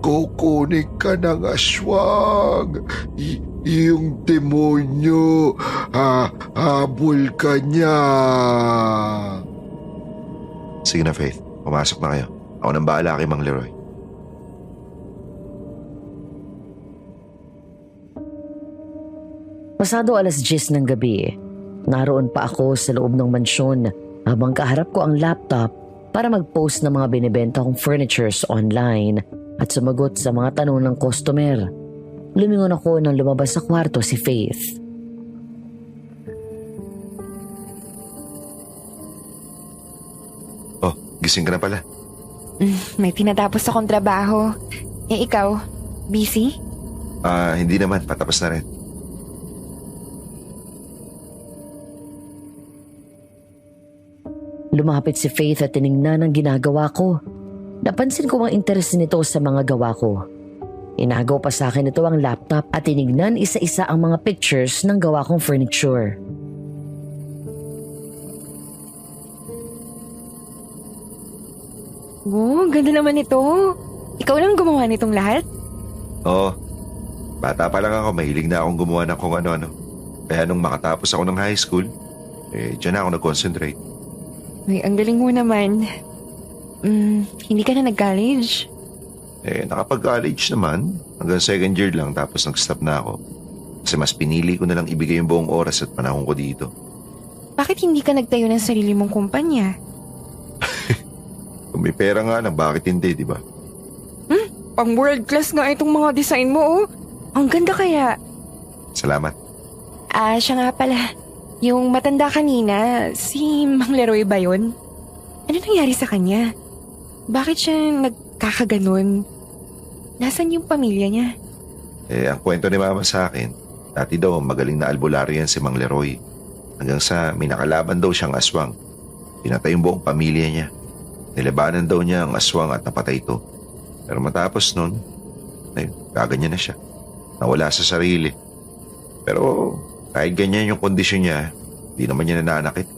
Kukunin ka ng aswang. Yung demonyo. Habol ka niya.
Sige na, Faith. Pumasok na kayo. Ako nang bahala kay Mang Leroy.
Pasado 10:00 ng gabi, naroon pa ako sa loob ng mansyon habang kaharap ko ang laptop para mag-post ng mga binibenta kong furnitures online at sumagot sa mga tanong ng customer. Lumingon ako nang lumabas sa kwarto si Faith.
Oh, gising ka na pala.
May tinatapos akong trabaho. Eh ikaw, busy?
Hindi naman. Patapos na rin.
Lumapit si Faith at tiningnan ang ginagawa ko. Napansin ko ang interes nito sa mga gawa ko. Inagaw pa sa akin ito ang laptop at tinignan isa-isa ang mga pictures ng gawa kong furniture.
Oh, ganda naman ito. Ikaw lang gumawa nitong lahat?
Oo. Bata pa lang ako, mahilig na akong gumawa ng kung ano-ano. Kaya nung makatapos ako ng high school, dyan na ako nag-concentrate.
Ay, ang galing mo naman. Hindi ka na nag-college?
Nakapag-college naman. Hanggang second year lang tapos nag-stop na ako. Kasi mas pinili ko na lang ibigay yung buong oras at panahon ko dito.
Bakit hindi ka nagtayo ng sarili mong kumpanya?
Kung may pera nga lang, bakit hindi, di ba?
Pang world class nga itong mga design mo, oh. Ang ganda kaya.
Salamat.
Siya nga pala. Yung matanda kanina, si Mang Leroy ba yun? Ano nangyari sa kanya? Bakit siya nagkakaganon? Nasaan yung pamilya niya?
Ang kwento ni Mama sa akin, dati daw magaling na albularyo yan si Mang Leroy. Hanggang sa may nakalaban daw siyang aswang. Pinatay yung buong pamilya niya. Nilabanan daw niya ang aswang at napatay ito. Pero matapos nun, gaganyan na siya. Nawala sa sarili. Pero kahit ganyan yung kondisyon niya, di naman niya nananakit.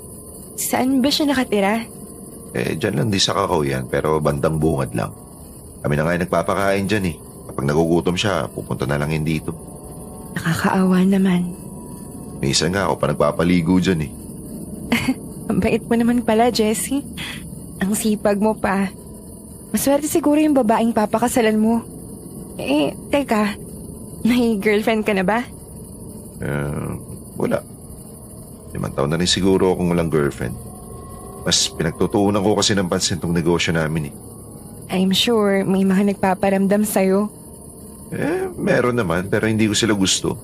Saan ba siya nakatira?
Dyan lang di sa Kakahuyan, pero bandang bungad lang. Kami na nga yung nagpapakain dyan eh. Kapag nagugutom siya, pupunta na lang yun dito.
Nakakaawa naman.
Minsan nga ako pa nagpapaligo dyan eh.
Ang bait mo naman pala, Jessie. Ang sipag mo pa. Maswerte siguro yung babaeng papakasalan mo. Teka. May girlfriend ka na ba?
Wala. 5 taon na rin siguro akong walang girlfriend. Mas pinagtutuunan ko kasi ng pansin tong negosyo namin eh.
I'm sure may mga nagpaparamdam sa'yo.
Meron naman pero hindi ko sila gusto.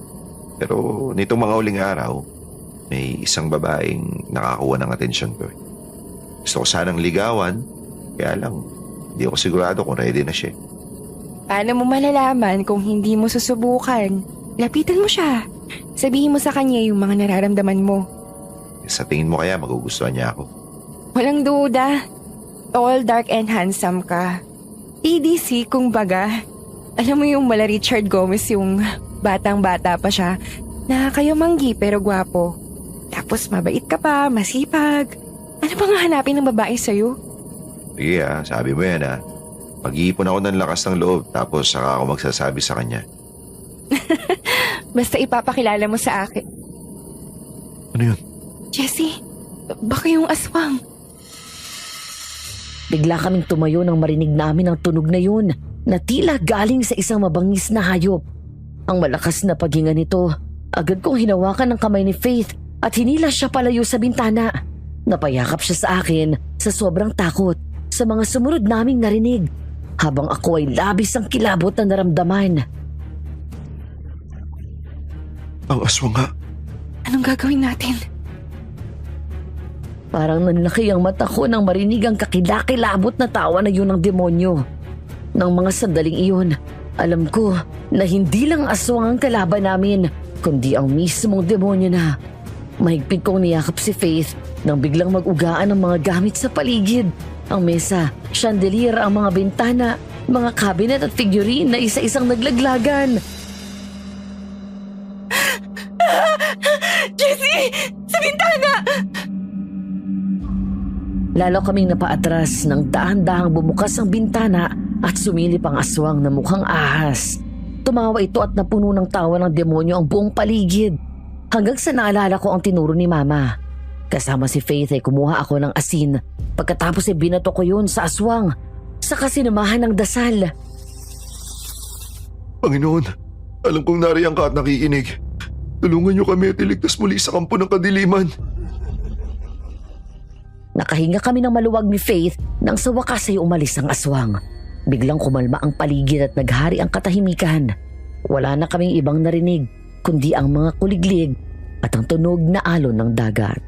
Pero nitong mga uling araw, may isang babaeng nakakuha ng atensyon ko. Gusto ko sanang ligawan, kaya lang, hindi ako sigurado kung ready na siya.
Paano mo malalaman kung hindi mo susubukan? Lapitan mo siya. Sabihin mo sa kanya yung mga nararamdaman mo.
Sa tingin mo kaya magugustuhan niya ako?
Walang duda. Tall, dark, and handsome ka. EDC kung baga. Alam mo yung mala Richard Gomez yung batang-bata pa siya na kayo manggi pero gwapo. Tapos mabait ka pa, masipag. Ano bang hanapin ng babae sa'yo?
Sige sabi mo yan Mag-iipon ako ng lakas ng loob tapos saka ako magsasabi sa kanya.
Basta ipapakilala mo sa akin.
Ano yun?
Jessie, baka yung aswang.
Bigla kaming tumayo nang marinig namin ang tunog na yun na tila galing sa isang mabangis na hayop. Ang malakas na paghinga nito, agad kong hinawakan ng kamay ni Faith at hinila siya palayo sa bintana. Napayakap siya sa akin sa sobrang takot sa mga sumunod naming narinig habang ako ay labis ang kilabot na naramdaman.
Ang aswang nga.
Anong gagawin natin?
Parang nanlaki ang mata ko nang marinig ang kakilakilabot na tawa na yun ng demonyo. Nang mga sandaling iyon, alam ko na hindi lang aswang ang kalaban namin, kundi ang mismong demonyo na. Mahigpit kong niyakap si Faith nang biglang mag-ugaan ang mga gamit sa paligid. Ang mesa, chandelier, ang mga bintana, mga cabinet at figurine na isa-isang naglaglagan.
Jessie! Sa bintana!
Lalo kaming napaatras nang dahan-dahang bumukas ang bintana at sumilip ang aswang na mukhang ahas. Tumawa ito at napuno ng tawa ng demonyo ang buong paligid. Hanggang sa naalala ko ang tinuro ni Mama. Kasama si Faith ay kumuha ako ng asin. Pagkatapos ay binato ko yun sa aswang. Saka sinamahan ng dasal.
Panginoon, alam kong nariyan ka at nakikinig. Tulungan niyo kami at iligtas muli sa kampo ng kadiliman.
Nakahinga kami ng maluwag ni Faith nang sa wakas ay umalis ang aswang. Biglang kumalma ang paligid at naghari ang katahimikan. Wala na kaming ibang narinig kundi ang mga kuliglig at ang tunog na alon ng dagat.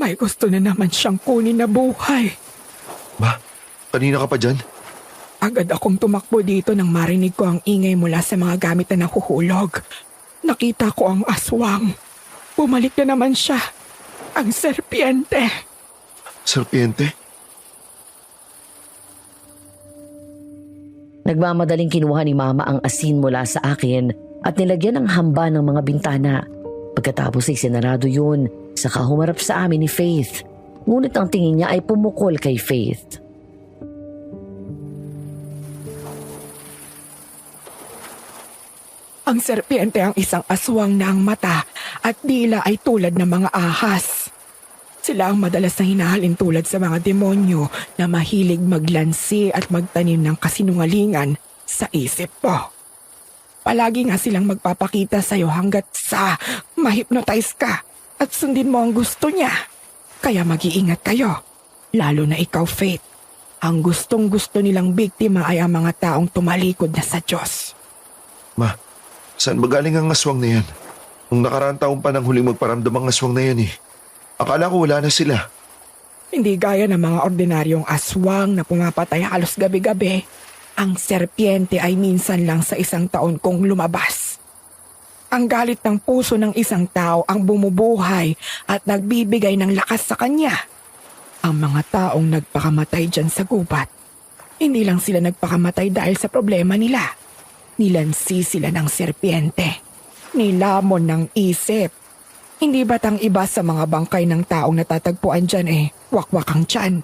May gusto na naman siyang kunin na buhay.
Ma, kanina ka pa dyan?
Agad akong tumakbo dito nang marinig ko ang ingay mula sa mga gamit na nahuhulog. Nakita ko ang aswang. Bumalik na naman siya. Ang serpiente.
Serpiente?
Nagmamadaling kinuha ni Mama ang asin mula sa akin at nilagyan ng hamba ng mga bintana. Pagkatapos ay sinarado yun, saka humarap sa amin ni Faith. Ngunit ang tingin niya ay pumukol kay Faith.
Ang serpiente ang isang aswang na ang mata at dila ay tulad ng mga ahas. Sila ang madalas na hinahalin tulad sa mga demonyo na mahilig maglansi at magtanim ng kasinungalingan sa isip mo. Palagi nga silang magpapakita sa'yo hanggat sa ma-hypnotize ka at sundin mo ang gusto niya. Kaya mag-iingat kayo, lalo na ikaw, Faith. Ang gustong-gusto nilang biktima ay ang mga taong tumalikod na sa Diyos.
Ma, saan ba galing ang aswang na yan? Nung nakaraang taong pa nang huling magparamdam ang aswang na yan eh. Akala ko wala na sila.
Hindi gaya ng mga ordinaryong aswang na pumapatay halos gabi-gabi. Ang serpiente ay minsan lang sa isang taon kung lumabas. Ang galit ng puso ng isang tao ang bumubuhay at nagbibigay ng lakas sa kanya. Ang mga taong nagpakamatay dyan sa gubat, hindi lang sila nagpakamatay dahil sa problema nila. Nilansi sila ng serpiente. Nilamon ng isip. Hindi ba't ang iba sa mga bangkay ng taong natatagpuan dyan wakwak ang tiyan?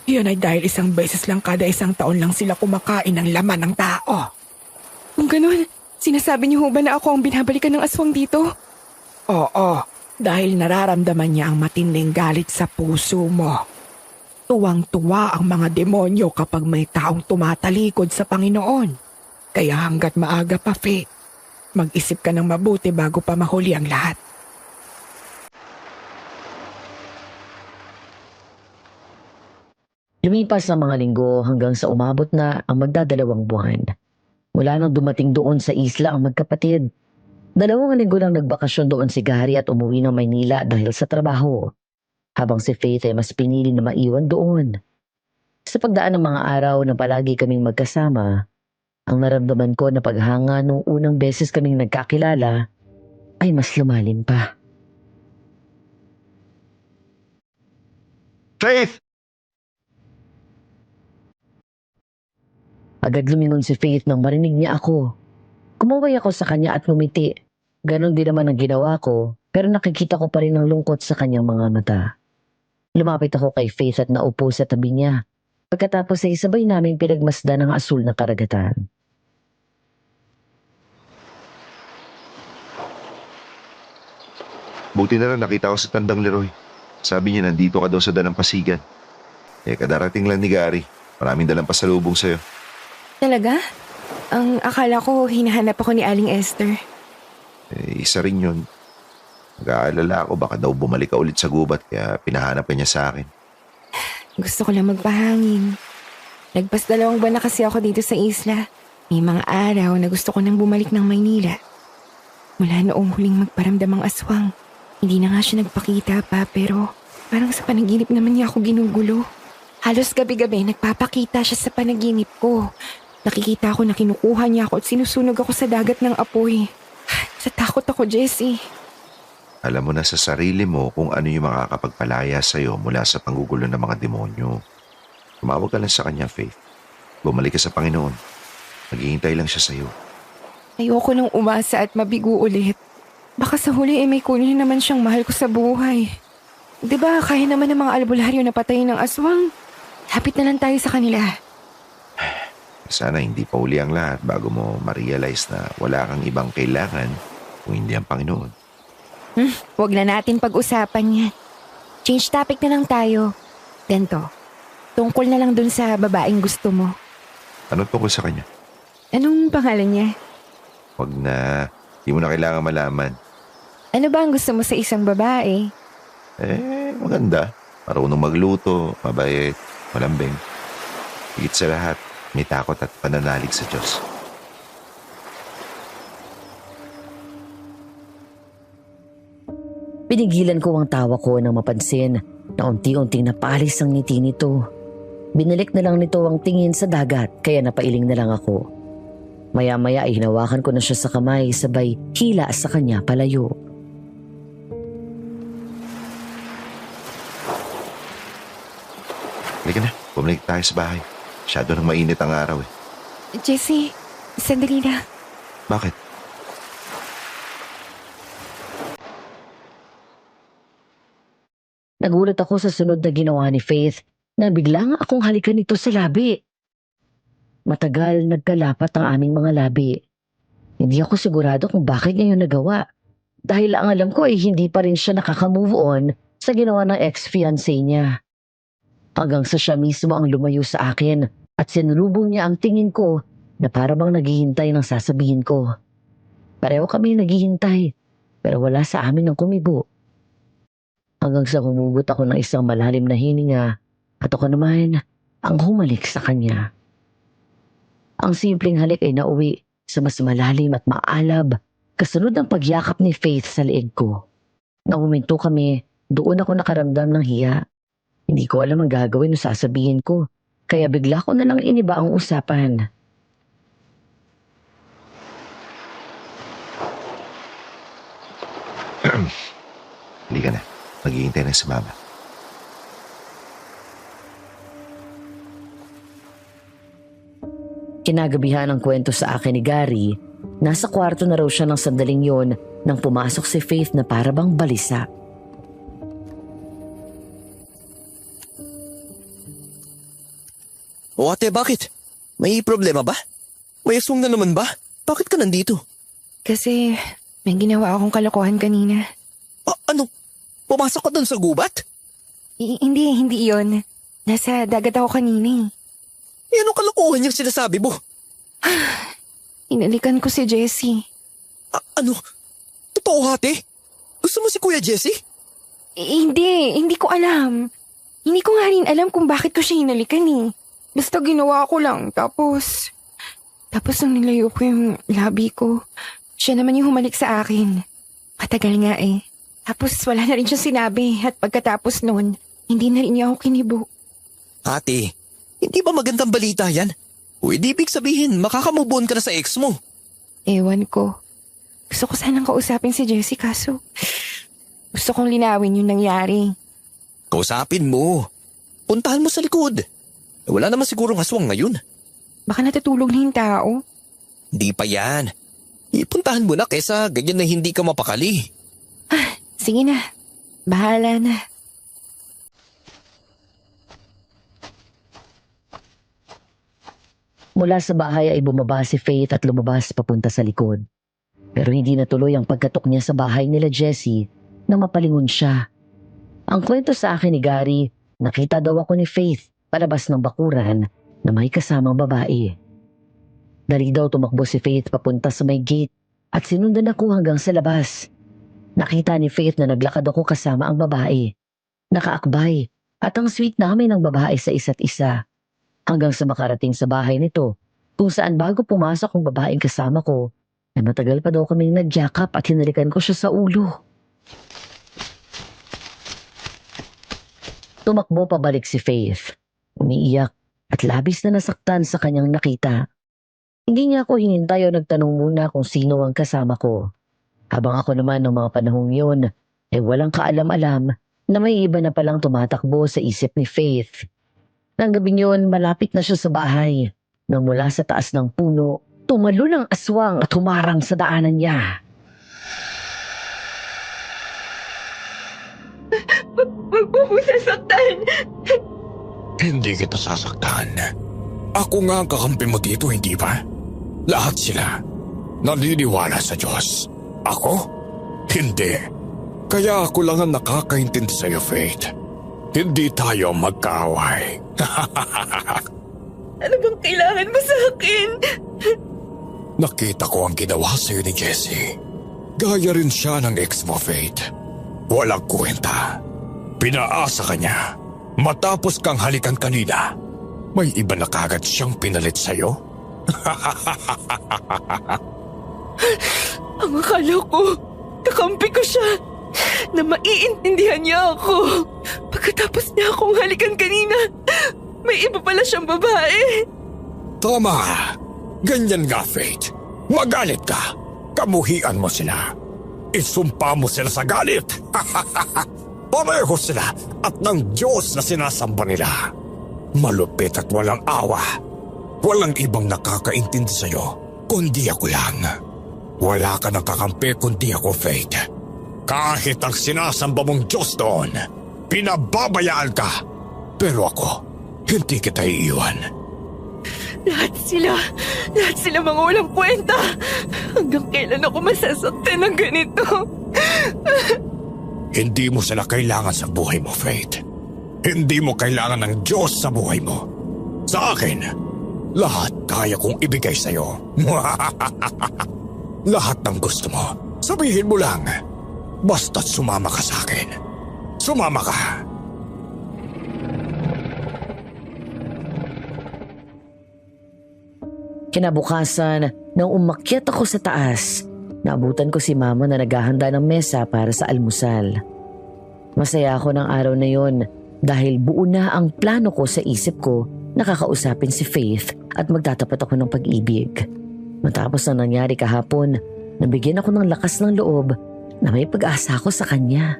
Yun ay dahil isang beses lang kada isang taon lang sila kumakain ng laman ng tao. Kung ganun, sinasabi niyo ho ba na ako ang binabalikan ng aswang dito? Oo, dahil nararamdaman niya ang matinding galit sa puso mo. Tuwang-tuwa ang mga demonyo kapag may taong tumatalikod sa Panginoon. Kaya hanggat maaga pa, Faith, mag-isip ka ng mabuti bago pa mahuli ang lahat.
Lumipas ang mga linggo hanggang sa umabot na ang magdadalawang buwan. Mula nang dumating doon sa isla ang magkapatid. 2 linggo lang nagbakasyon doon si Gary at umuwi ng Maynila dahil sa trabaho. Habang si Faith ay mas pinili na maiwan doon. Sa pagdaan ng mga araw na palagi kaming magkasama, ang naramdaman ko na paghanga nung unang beses kaming nagkakilala ay mas lumalim pa.
Faith!
Agad lumingon si Faith nang marinig niya ako. Kumaway ako sa kanya at ngumiti. Ganon din naman ang ginawa ko, pero nakikita ko pa rin ang lungkot sa kanyang mga mata. Lumapit ako kay Faith at naupo sa tabi niya. Pagkatapos ay sabay naming pinagmasdan ang asul na karagatan.
Buti na lang nakita ko si Tandang Leroy. Sabi niya nandito ka daw sa dalampasigan. Kadarating lang ni Gary. Maraming dalang pasalubong sa'yo.
Talaga? Ang akala ko hinahanap ako ni Aling Esther.
Isa rin yun. Nag-aalala ako baka daw bumalik ka ulit sa gubat kaya pinahanap ka niya sa akin.
Gusto ko lang magpahangin. Nagpas 2 buwan na kasi ako dito sa isla. May mga araw na gusto ko nang bumalik ng Maynila. Mula noong huling magparamdam ang aswang. Hindi na nga siya nagpakita pa pero parang sa panaginip naman niya ako ginugulo. Halos gabi-gabi nagpapakita siya sa panaginip ko. Nakikita ko na kinukuha niya ako at sinusunog ako sa dagat ng apoy. Sa takot ako, Jessie.
Alam mo na sa sarili mo kung ano yung makakapagpalaya sa'yo mula sa panggugulo ng mga demonyo. Tumawag ka lang sa kanya, Faith. Bumalik ka sa Panginoon. Maghihintay lang siya sa'yo.
Ayoko nang umasa at mabigo ulit. Baka sa huli may kunin naman siyang mahal ko sa buhay. Diba kaya naman ng mga albularyo na patayin ng aswang? Lapit na lang tayo sa kanila.
Sana hindi pa uli ang lahat bago mo ma-realize na wala kang ibang kailangan kung hindi ang Panginoon.
Huwag na natin pag-usapan yan. Change topic na lang tayo. Ganto, tungkol na lang dun sa babaeng gusto mo.
Ano tungkol sa kanya?
Anong pangalan niya?
Wag na. Di mo na kailangan malaman.
Ano ba ang gusto mo sa isang babae?
Maganda. Marunong magluto, mabait, malambing. Higit sa lahat, may takot at pananalig sa Diyos.
Pinigilan ko ang tawa ko nang mapansin na unti-unting napalis ang ngiti nito. Binalik na lang nito ang tingin sa dagat kaya napailing na lang ako. Maya-maya ay hinawakan ko na siya sa kamay sabay hila sa kanya palayo.
Halika na, bumalik tayo sa bahay. Masyado nang mainit ang araw eh.
Jesse, sandali na.
Bakit?
Nagulat ako sa sunod na ginawa ni Faith na biglang akong halikan nito sa labi. Matagal nagkalapat ang aming mga labi. Hindi ako sigurado kung bakit niya yun nagawa. Dahil ang alam ko ay hindi pa rin siya nakaka-move on sa ginawa ng ex-fiancé niya. Hanggang sa siya mismo ang lumayo sa akin at sinulubong niya ang tingin ko na para bang naghihintay ng sasabihin ko. Pareho kami naghihintay pero wala sa amin ang kumibo. Hanggang sa humugot ako ng isang malalim na hininga at ako naman ang humalik sa kanya. Ang simpleng halik ay nauwi sa mas malalim at maalab kasunod ng pagyakap ni Faith sa leeg ko. Nang huminto kami, doon ako nakaramdam ng hiya. Hindi ko alam ang gagawin o sasabihin ko, kaya bigla ko na lang iniba ang usapan.
Halika na. Maghihintay na si Mama.
Kinagabihan ang kwento sa akin ni Gary, nasa kwarto na raw siya ng sandaling yon nang pumasok si Faith na para bang balisa.
O ate, bakit? May problema ba? May aswang na naman ba? Bakit ka nandito?
Kasi may ginawa akong kalokohan kanina.
Ano? Pumasok ka doon sa gubat?
Hindi yon. Nasa dagat ako kanina eh.
Anong kalokohan yung sinasabi mo?
Inalikan ko si Jessie.
Ano? Totoo ate? Gusto mo si Kuya Jesse?
Hindi ko alam. Hindi ko nga rin alam kung bakit ko siya hinalikan eh. Basta ginawa ko lang, tapos nung nilayo ko yung labi ko, siya naman yung humalik sa akin. Matagal nga eh. Tapos wala na rin siya sinabi at pagkatapos nun, hindi na rin niya ako kinibo.
Ate, hindi ba magandang balita yan? O hindi ibig sabihin, makakamove on ka na sa ex mo.
Ewan ko. Gusto ko sanang kausapin si Jessie kaso gusto kong linawin yung nangyari.
Kausapin mo. Puntahan mo sa likod. Wala naman sigurong aswang ngayon.
Baka natutulog na yung tao.
Hindi pa yan. Ipuntahan mo na kesa ganyan na hindi ka mapakali.
Sige na. Bahala na.
Mula sa bahay ay bumaba si Faith at lumabas papunta sa likod. Pero hindi natuloy ang pagkatok niya sa bahay nila Jessie nang mapalingon siya. Ang kwento sa akin ni Gary, nakita daw ako ni Faith palabas ng bakuran na may kasamang babae. Dali daw tumakbo si Faith papunta sa may gate at sinundan ako hanggang sa labas. Nakita ni Faith na naglakad ako kasama ang babae. Nakaakbay at ang sweet namin ng babae sa isa't isa. Hanggang sa makarating sa bahay nito, kung saan bago pumasok ang babaeng kasama ko, ay matagal pa daw kaming nagyakap at hinalikan ko siya sa ulo. Tumakbo pabalik si Faith. Umiiyak at labis na nasaktan sa kanyang nakita. Hindi niya ako hinintay o nagtanong muna kung sino ang kasama ko. Habang ako naman ng mga panahong yun, ay walang kaalam-alam na may iba na palang tumatakbo sa isip ni Faith. Nang gabing yun, malapit na siya sa bahay. Nang mula sa taas ng puno, tumalo ng aswang at humarang sa daanan niya.
Huwag mo sasaktan.
Hindi kita sasaktan. Ako nga ang kakampi mo dito, hindi ba? Lahat sila naniniwala sa Diyos. Ako? Hindi. Kaya ako lang ang nakakaintindi sa iyo, Faith. Hindi tayo magkaaway.
Ano bang kailangan mo sa akin?
Nakita ko ang ginawa sa'yo ni Jessie. Gaya rin siya ng ex mo, Faith. Walang kwenta. Pinaasa ka niya. Matapos kang halikan kanina, may iba na kagad siyang pinalit sa'yo?
Ang akala ko, kakampi ko siya, na maiintindihan niya ako. Pagkatapos niya akong halikan kanina, may iba pala siyang babae.
Tama. Ganyan nga, Faith. Magalit ka. Kamuhian mo sila. Isumpa mo sila sa galit. Pareho sila at ng Diyos na sinasamba nila. Malupit at walang awa. Walang ibang nakakaintindi sa'yo, kundi ako lang. Wala ka nang kakampi kundi ako, Faith. Kahit ang sinasamba mong Diyos doon, pinababayaan ka. Pero ako, hindi kita iiwan.
Lahat sila mga walang kwenta. Hanggang kailan ako masasaktan ng ganito?
Hindi mo sila kailangan sa buhay mo, Faith. Hindi mo kailangan ng Diyos sa buhay mo. Sa akin, lahat kaya kong ibigay sa'yo. Lahat ng gusto mo, sabihin mo lang. Basta't sumama ka sa akin. Sumama ka.
Kinabukasan, nang umakyat ako sa taas, naabutan ko si Mama na naghahanda ng mesa para sa almusal. Masaya ako ng araw na yon dahil buo na ang plano ko sa isip ko na kakausapin si Faith at magtatapat ako ng pag-ibig. Matapos ang nangyari kahapon, nabigyan ako ng lakas ng loob na may pag-asa ako sa kanya.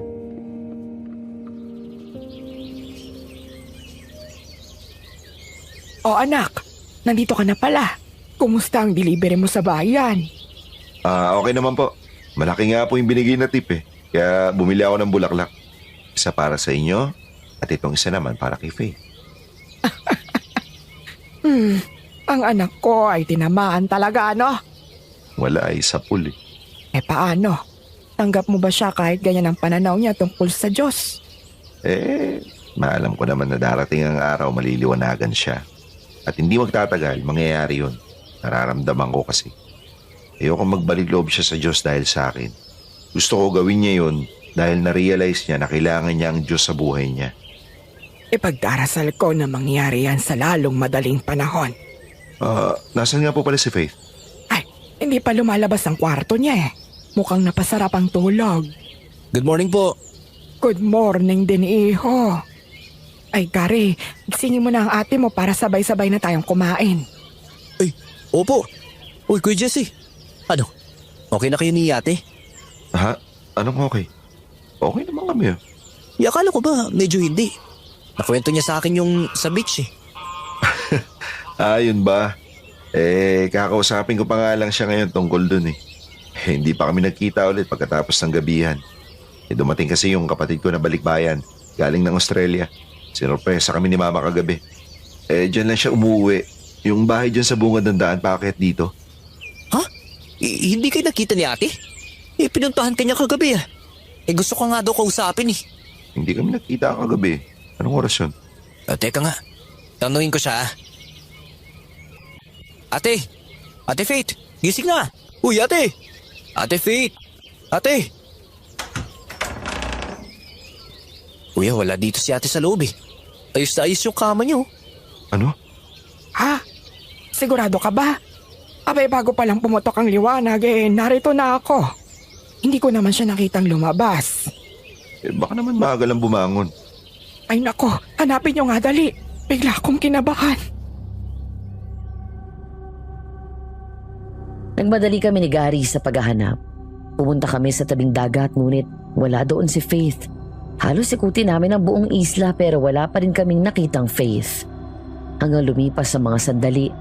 O anak, nandito ka na pala. Kumusta ang delivery mo sa bayan?
Okay naman po. Malaki nga po yung binigay na tip eh. Kaya bumili ako ng bulaklak. Isa para sa inyo at itong isa naman para kay Faith.
Ang anak ko ay tinamaan talaga, ano?
Wala ay sa pool eh.
Paano? Tanggap mo ba siya kahit ganyan ang pananaw niya tungkol sa Diyos?
Maalam ko naman na darating ang araw maliliwanagan siya. At hindi magtatagal, mangyayari yun. Nararamdaman ko kasi. Ayoko magbalik loob siya sa Diyos dahil sa akin. Gusto ko gawin niya yun dahil na-realize niya na kailangan niya ang Diyos sa buhay niya.
Ipagdarasal ko na mangyari yan sa lalong madaling panahon.
Nasaan nga po pala si Faith?
Ay, hindi pa lumalabas ang kwarto niya eh. Mukhang napasarap ang tulog.
Good morning po.
Good morning din, iho. Ay, Gary, gisingin mo na ang ate mo para sabay-sabay na tayong kumain.
Ay, opo. Uy, Kuya Jesse. Ano? Okay na kayo ni ate?
Ha? Anong okay? Okay naman kami ah.
Akala ko ba medyo hindi? Nakwento niya sa akin yung sa beach eh.
Yun ba? Kakausapin ko pa nga lang siya ngayon tungkol dun eh. Hindi pa kami nagkita ulit pagkatapos ng gabihan. Dumating kasi yung kapatid ko na balikbayan, galing ng Australia. Sinurpresa kami ni Mama kagabi. Diyan lang siya umuwi. Yung bahay dyan sa bungad ng daan, paakyat dito.
Ha? Hindi kayo nakita ni ate? Pinuntahan ka niya kagabi ah. Gusto ko nga daw kausapin eh.
Hindi kami nakita kagabi. Anong oras yun?
Teka nga. Tanungin ko siya ah. Ate! Ate Faith! Gising na! Uy, ate! Ate Faith! Ate! Kuya, wala dito si ate sa loob eh. Ayos na ayos yung kama niyo.
Ano?
Ha? Sigurado ka ba? Abay, bago pa lang pumutok ang liwanag narito na ako. Hindi ko naman siya nakitang lumabas.
Baka naman maaga lang bumangon.
Ay nako, hanapin niyo nga dali. Bigla akong kinabahan.
Nagmadali kami ni Gary sa paghahanap. Pumunta kami sa tabing dagat ngunit wala doon si Faith. Halos ikutin namin ang buong isla pero wala pa rin kaming nakitang Faith. Hanggang lumipas sa mga sandali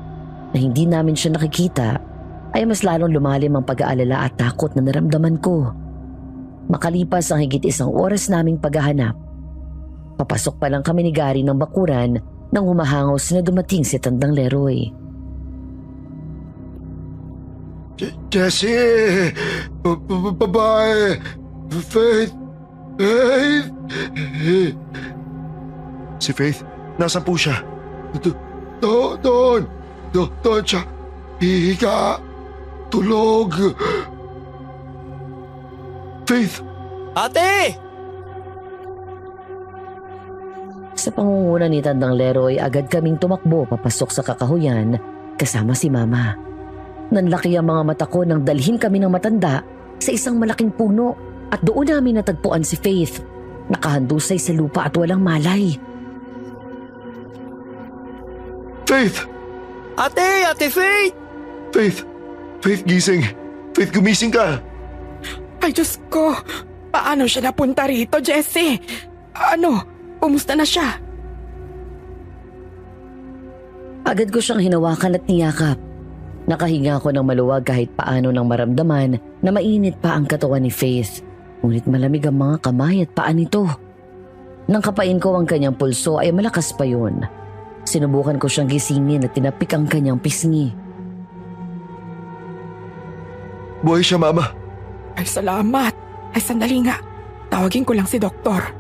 na hindi namin siya nakikita ay mas lalong lumalim ang pag-aalala at takot na naramdaman ko. Makalipas ang higit 1 oras naming paghahanap, papasok pa lang kami ni Gary ng bakuran nang humahangos na dumating si Tandang Leroy.
Jessie! Babae! Faith! Faith!
Si Faith, nasaan po siya?
Doon siya. Hihiga. Tulog! Faith!
Ate!
Sa pangunguna ni Tandang Leroy, agad kaming tumakbo papasok sa kakahuyan kasama si Mama. Nanlaki ang mga mata ko nang dalhin kami ng matanda sa isang malaking puno at doon namin natagpuan si Faith. Nakahandusay sa lupa at walang malay.
Faith!
Ate! Ate Faith!
Faith! Faith, gising! Faith, gumising ka!
Ay, Diyos ko! Paano siya napunta rito, Jessie? Kumusta na siya?
Agad ko siyang hinawakan at niyakap. Nakahinga ako ng maluwag kahit paano nang maramdaman na mainit pa ang katawan ni Faith. Ngunit malamig ang mga kamay at paa nito. Nang kapain ko ang kanyang pulso ay malakas pa yun. Sinubukan ko siyang gisingin at tinapik ang kanyang pisngi.
Buhay siya, Mama.
Ay, salamat. Ay, sandali nga. Tawagin ko lang si Doktor.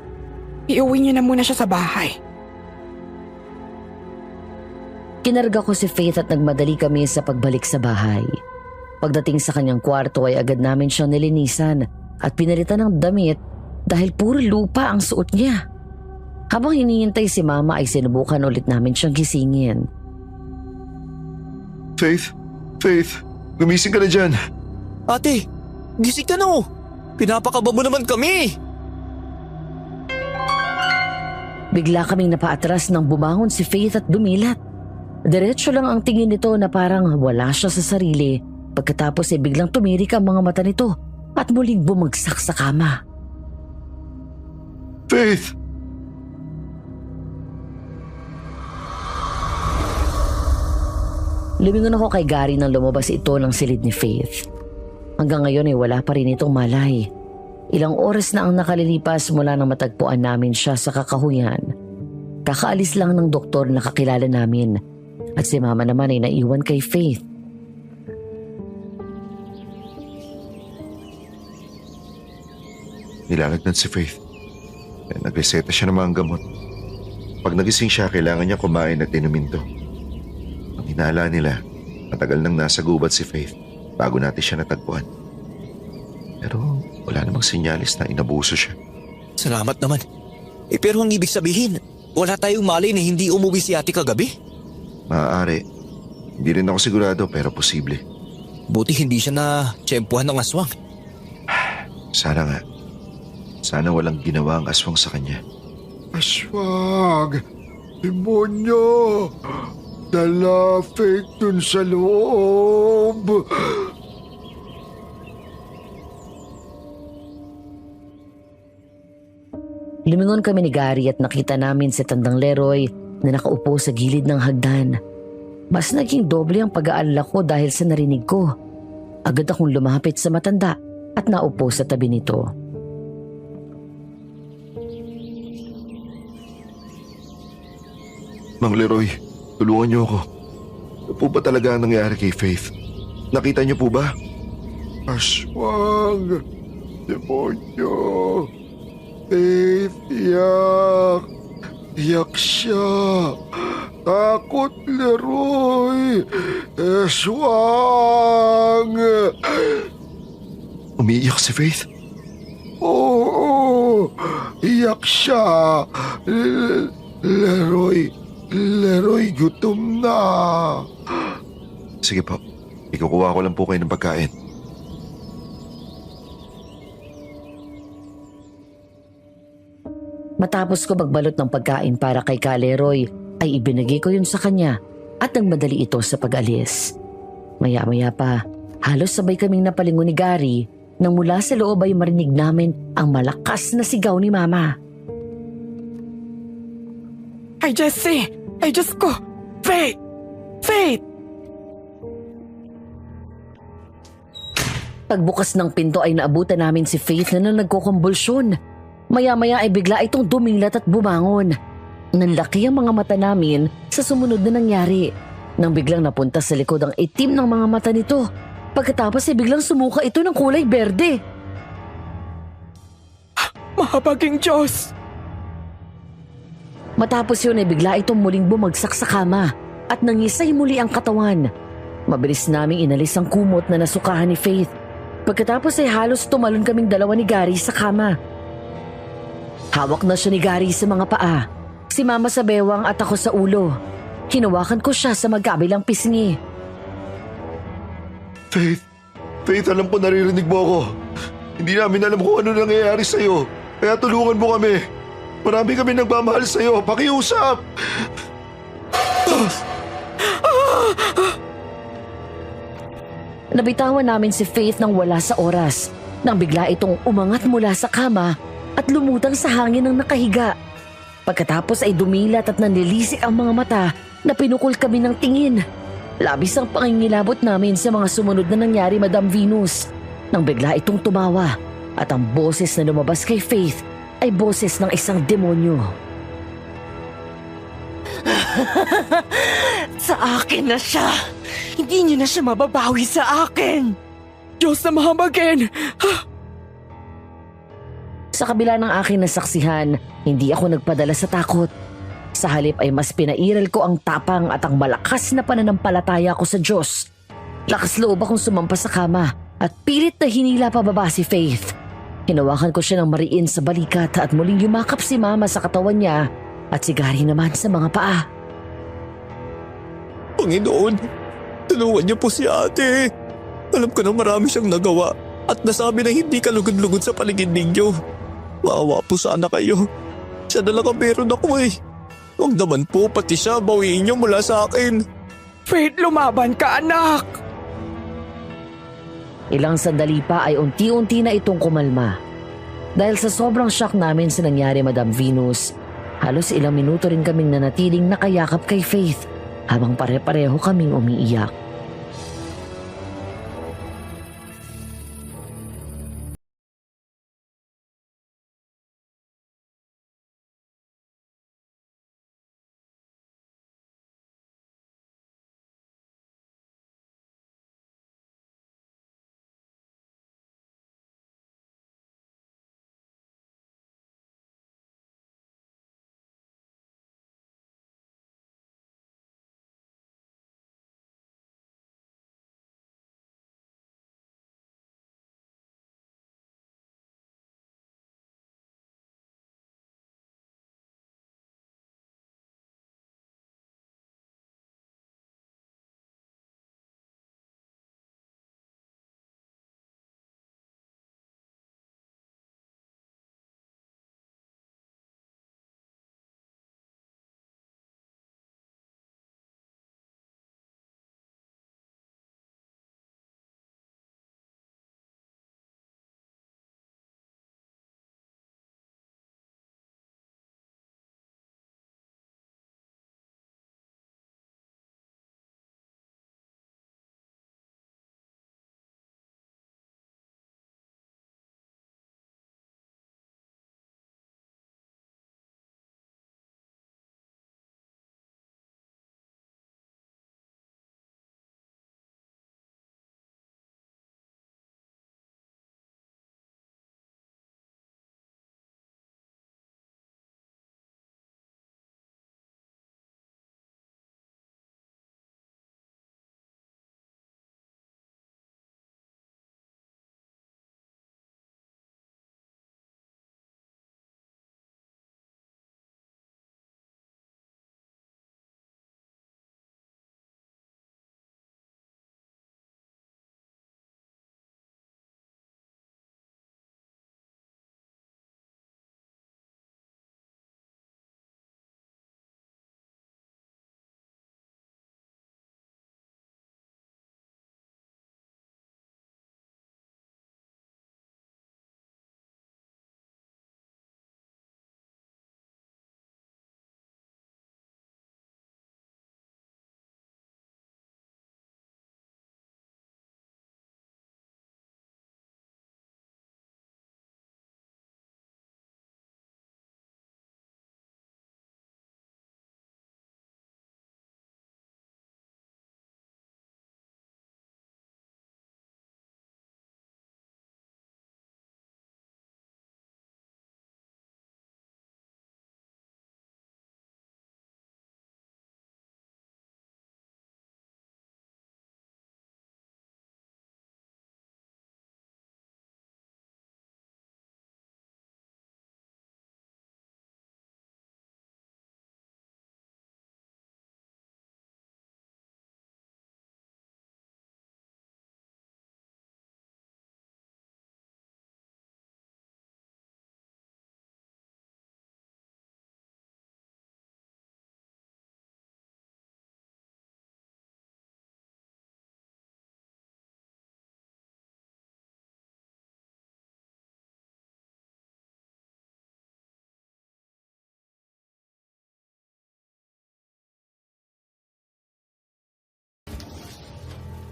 Iuwi niyo na muna siya sa bahay.
Kinarga ko si Faith at nagmadali kami sa pagbalik sa bahay. Pagdating sa kanyang kwarto ay agad namin siyang nilinisan at pinalitan ng damit dahil puro lupa ang suot niya. Habang hinihintay si Mama ay sinubukan ulit namin siyang gisingin.
Faith! Faith! Gumising ka na dyan!
Ate! Gising ka na oh! Pinapakaba mo naman kami!
Bigla kaming napaatras nang bumangon si Faith at dumilat. Diretso lang ang tingin nito na parang wala siya sa sarili. Pagkatapos ay biglang tumirik ang mga mata nito at muling bumagsak sa kama.
Faith!
Lumingon ako kay Gary nang lumabas ito ng silid ni Faith. Hanggang ngayon ay wala pa rin itong malay. Ilang oras na ang nakalilipas mula nang matagpuan namin siya sa kakahuyan. Kakaalis lang ng doktor na kakilala namin at si Mama naman ay naiwan kay Faith.
Nilalagnat si Faith. Nagreseta siya ng mga gamot. Pag nagising siya, kailangan niya kumain at inumin to. Ang hinala nila, matagal nang nasa gubat si Faith bago natin siya natagpuan. Pero wala namang sinyalis na inabuso siya.
Salamat naman. Pero ang ibig sabihin, wala tayong malay na hindi umuwi si ate kagabi?
Maaari. Hindi rin ako sigurado pero posible.
Buti hindi siya na tsempuhan ng aswang.
Sana nga. Sana walang ginawa ang aswang sa kanya.
Aswag! Demonyo! Dala Faith dun sa loob!
Lumingon kami ni Gary at nakita namin si Tandang Leroy na nakaupo sa gilid ng hagdan. Mas naging doble ang pag-aalala ko dahil sa narinig ko. Agad akong lumapit sa matanda at naupo sa tabi nito.
Mang Leroy, tulungan niyo ako. Ano po ba talaga ang nangyari kay Faith? Nakita niyo po ba? Aswang! Demonyo! Faith, iyak! Iyak siya! Takot, Leroy! Aswang!
Umiiyak si Faith?
Oo! Iyak siya! Leroy, gutom na!
Sige po. Ikukuha ko lang po kayo ng pagkain.
Matapos ko magbalot ng pagkain para kay Leroy, ay ibinigay ko yun sa kanya at nagmadali ito sa pag-alis. Maya-maya pa, halos sabay kaming napalingon ni Gary nang mula sa loob ay marinig namin ang malakas na sigaw ni Mama.
Ay, Jessie! Ay, Diyos ko! Faith! Faith!
Pagbukas ng pinto ay naabutan namin si Faith na nagkukumbulsyon. Maya-maya ay bigla itong dumilat at bumangon. Nanlaki ang mga mata namin sa sumunod na nangyari. Nang biglang napunta sa likod ang itim ng mga mata nito. Pagkatapos ay biglang sumuka ito ng kulay berde.
Mahabaging Diyos!
Matapos yun ay bigla itong muling bumagsak sa kama at nangisay muli ang katawan. Mabilis naming inalis ang kumot na nasukahan ni Faith. Pagkatapos ay halos tumalon kaming dalawa ni Gary sa kama. Hawak na siya ni Gary sa mga paa. Si Mama sa bewang at ako sa ulo. Hinawakan ko siya sa magkabilang pisngi.
Faith, alam ko naririnig mo ako. Hindi namin alam kung ano nangyayari sa'yo. Kaya tulungan mo kami. Marami kami nagmamahal sa'yo. Pakiusap!
Nabitawan namin si Faith nang wala sa oras. Nang bigla itong umangat mula sa kama at lumutang sa hangin ng nakahiga. Pagkatapos ay dumilat at nanlilisik ang mga mata na pinukol kami ng tingin. Labis ang pangingilabot namin sa mga sumunod na nangyari, Madam Venus. Nang bigla itong tumawa at ang boses na lumabas kay Faith ay boses ng isang demonyo.
Sa akin na siya! Hindi niyo na siya mababawi sa akin! Diyos na mahamagin!
Sa kabila ng aking nasaksihan, hindi ako nagpadala sa takot. Sa halip ay mas pinairal ko ang tapang at ang malakas na pananampalataya ko sa Diyos. Lakas loob akong sumampa sa kama at pilit na hinila pababa si Faith. Hinawakan ko siya ng mariin sa balikat at muling yumakap si Mama sa katawan niya at si Gary naman sa mga paa.
Panginoon, tulungan niyo po si ate. Alam ko na marami siyang nagawa at nasabi na hindi ka lugod-lugod sa paligid ninyo. Maawa po sana kayo. Siya na lang ang meron ako eh. Huwag naman po pati siya bawiin niyo mula sa akin.
Faith, lumaban ka, anak!
Ilang sandali pa ay unti-unti na itong kumalma. Dahil sa sobrang shock namin sa nangyari, Madam Venus, halos ilang minuto rin kaming nanatiling nakayakap kay Faith habang pare-pareho kaming umiiyak.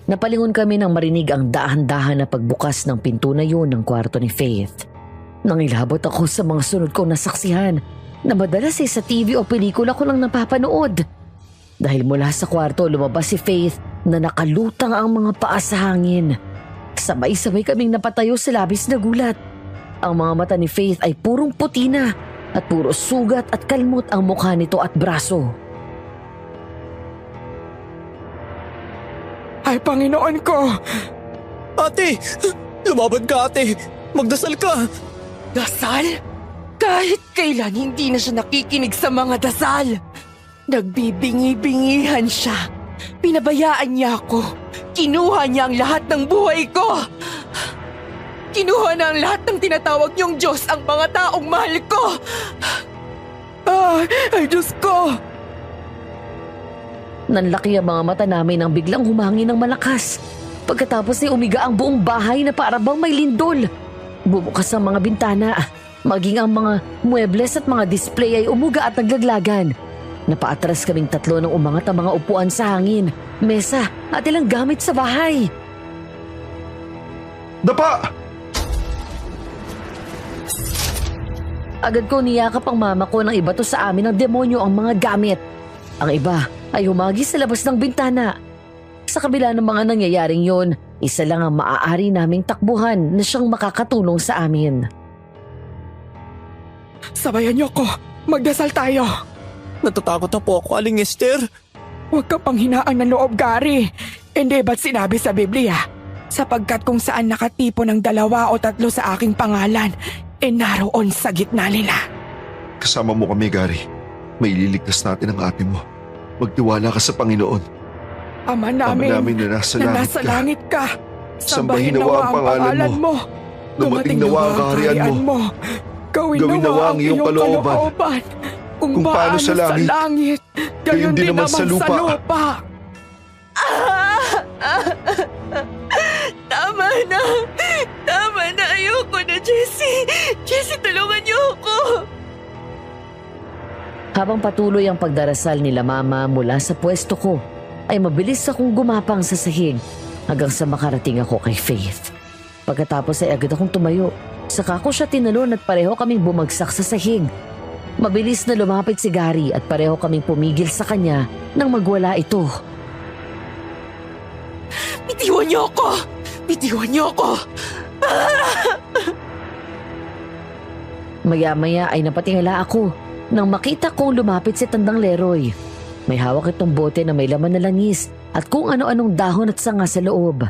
Napalingon kami nang marinig ang dahan-dahan na pagbukas ng pinto na yun ng kwarto ni Faith. Nangilabot ako sa mga sunod kong nasaksihan na madalas sa TV o pelikula ko lang napapanood. Dahil mula sa kwarto lumabas si Faith na nakalutang ang mga paa sa hangin. Sabay-sabay kaming napatayo sa labis na gulat. Ang mga mata ni Faith ay purong puti na at puro sugat at kalmot ang mukha nito at braso.
Ay, Panginoon ko!
Ate! Lumaban ka, ate! Magdasal ka!
Dasal? Kahit kailan hindi na siya nakikinig sa mga dasal. Nagbibingi-bingihan siya. Pinabayaan niya ako. Kinuha niya ang lahat ng buhay ko. Kinuha na ang lahat ng tinatawag niyong Diyos ang mga taong mahal ko. Ay Diyos ko!
Nanlaki ang mga mata namin nang biglang humangin ng malakas. Pagkatapos ay umiga ang buong bahay na para bang may lindol. Bumukas ang mga bintana. Maging ang mga muebles at mga display ay umuga at naglaglagan. Napaatras kaming tatlo nang umangat ang mga upuan sa hangin, mesa at ilang gamit sa bahay.
Dapa!
Agad ko niyakap ang mama ko nang ibato sa amin ng demonyo ang mga gamit. Ang iba ay humagi sa labas ng bintana. Sa kabila ng mga nangyayaring yon, isa lang ang maaari naming takbuhan na siyang makakatulong sa amin.
Sabayan niyo ko. Magdasal tayo.
Natatakot na po ako, Aling Esther.
Huwag ka pang hinaan ng loob, Gary. Hindi ba't sinabi sa Biblia? Sapagkat kung saan nakatipo ng 2 o 3 sa aking pangalan, naroon sa gitna nila.
Kasama mo kami, Gary. May ililigtas natin ang ate mo. Magtiwala ka sa Panginoon.
Ama namin
na nasa
langit ka.
Sambahin nawa ang pangalan mo. Dumating nawa ang kaharian mo.
Gawin nawa ang iyong kalooban. Kung paano sa langit, gayon din naman sa lupa.
Tama na! Tama na! Ayoko na, Jessie! Jessie, tulungan niyo ako!
Habang patuloy ang pagdarasal nila mama mula sa pwesto ko, ay mabilis akong gumapang sa sahig hanggang sa makarating ako kay Faith. Pagkatapos ay agad akong tumayo. Saka ko siya tinalon at pareho kaming bumagsak sa sahig. Mabilis na lumapit si Gary at pareho kaming pumigil sa kanya nang magwala ito.
Bitiwan niyo ako! Bitiwan niyo ako!
Maya-maya ay napatingala ako nang makita kong lumapit si Tandang Leroy. May hawak itong bote na may laman na langis at kung ano-anong dahon at sanga sa loob.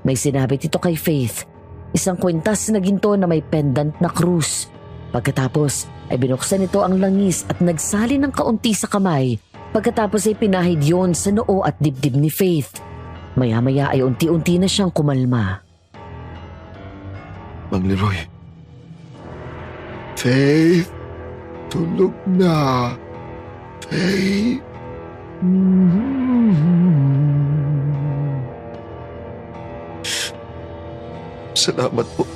May sinabit ito kay Faith, isang kwintas na ginto na may pendant na krus. Pagkatapos ay binuksan ito ang langis at nagsali ng kaunti sa kamay. Pagkatapos ay pinahid yon sa noo at dibdib ni Faith. Maya-maya ay unti-unti na siyang kumalma.
Mang Leroy. Faith, tulog na. Faith. Salamat po.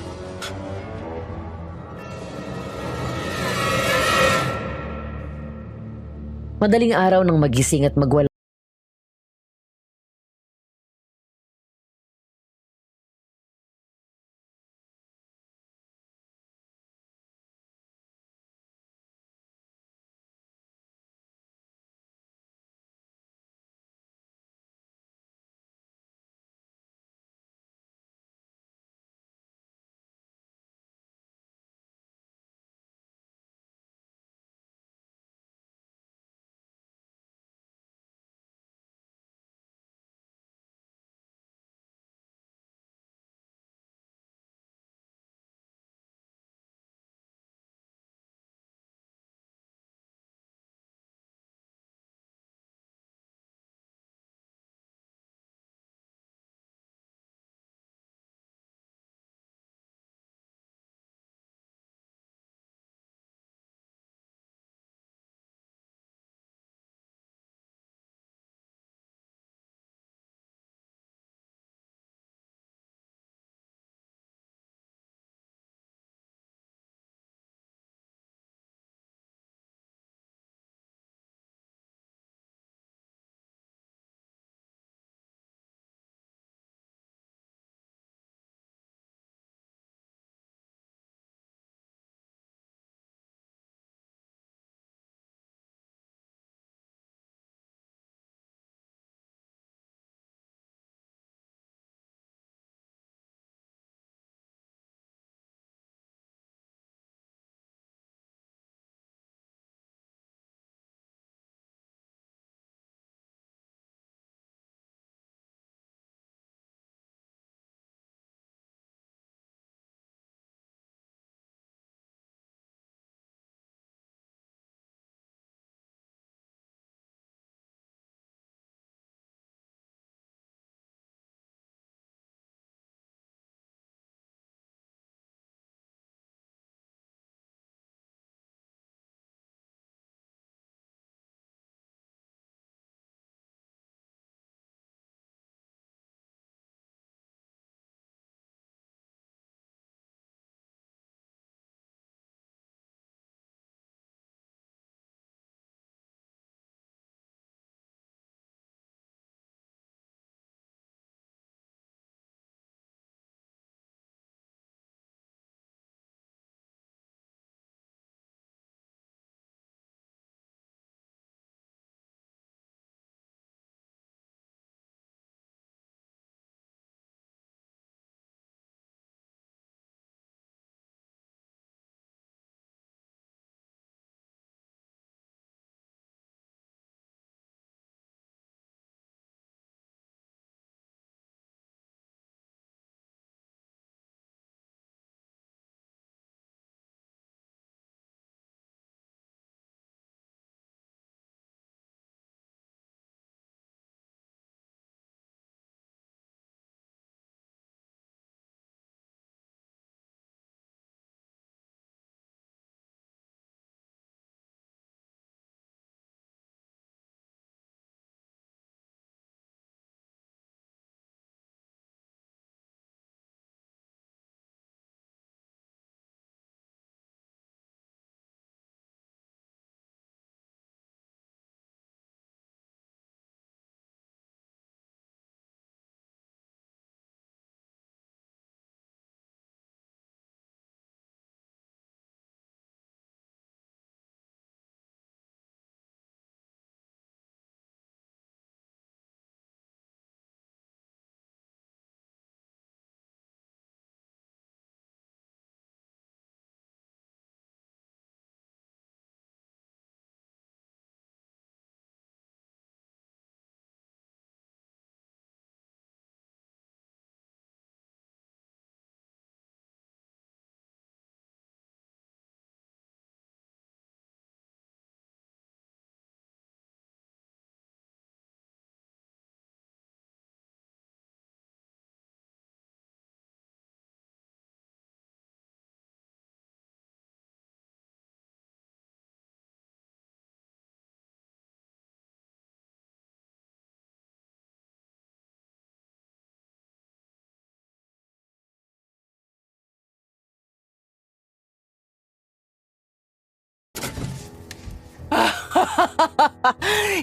Madaling araw nang magising at magwala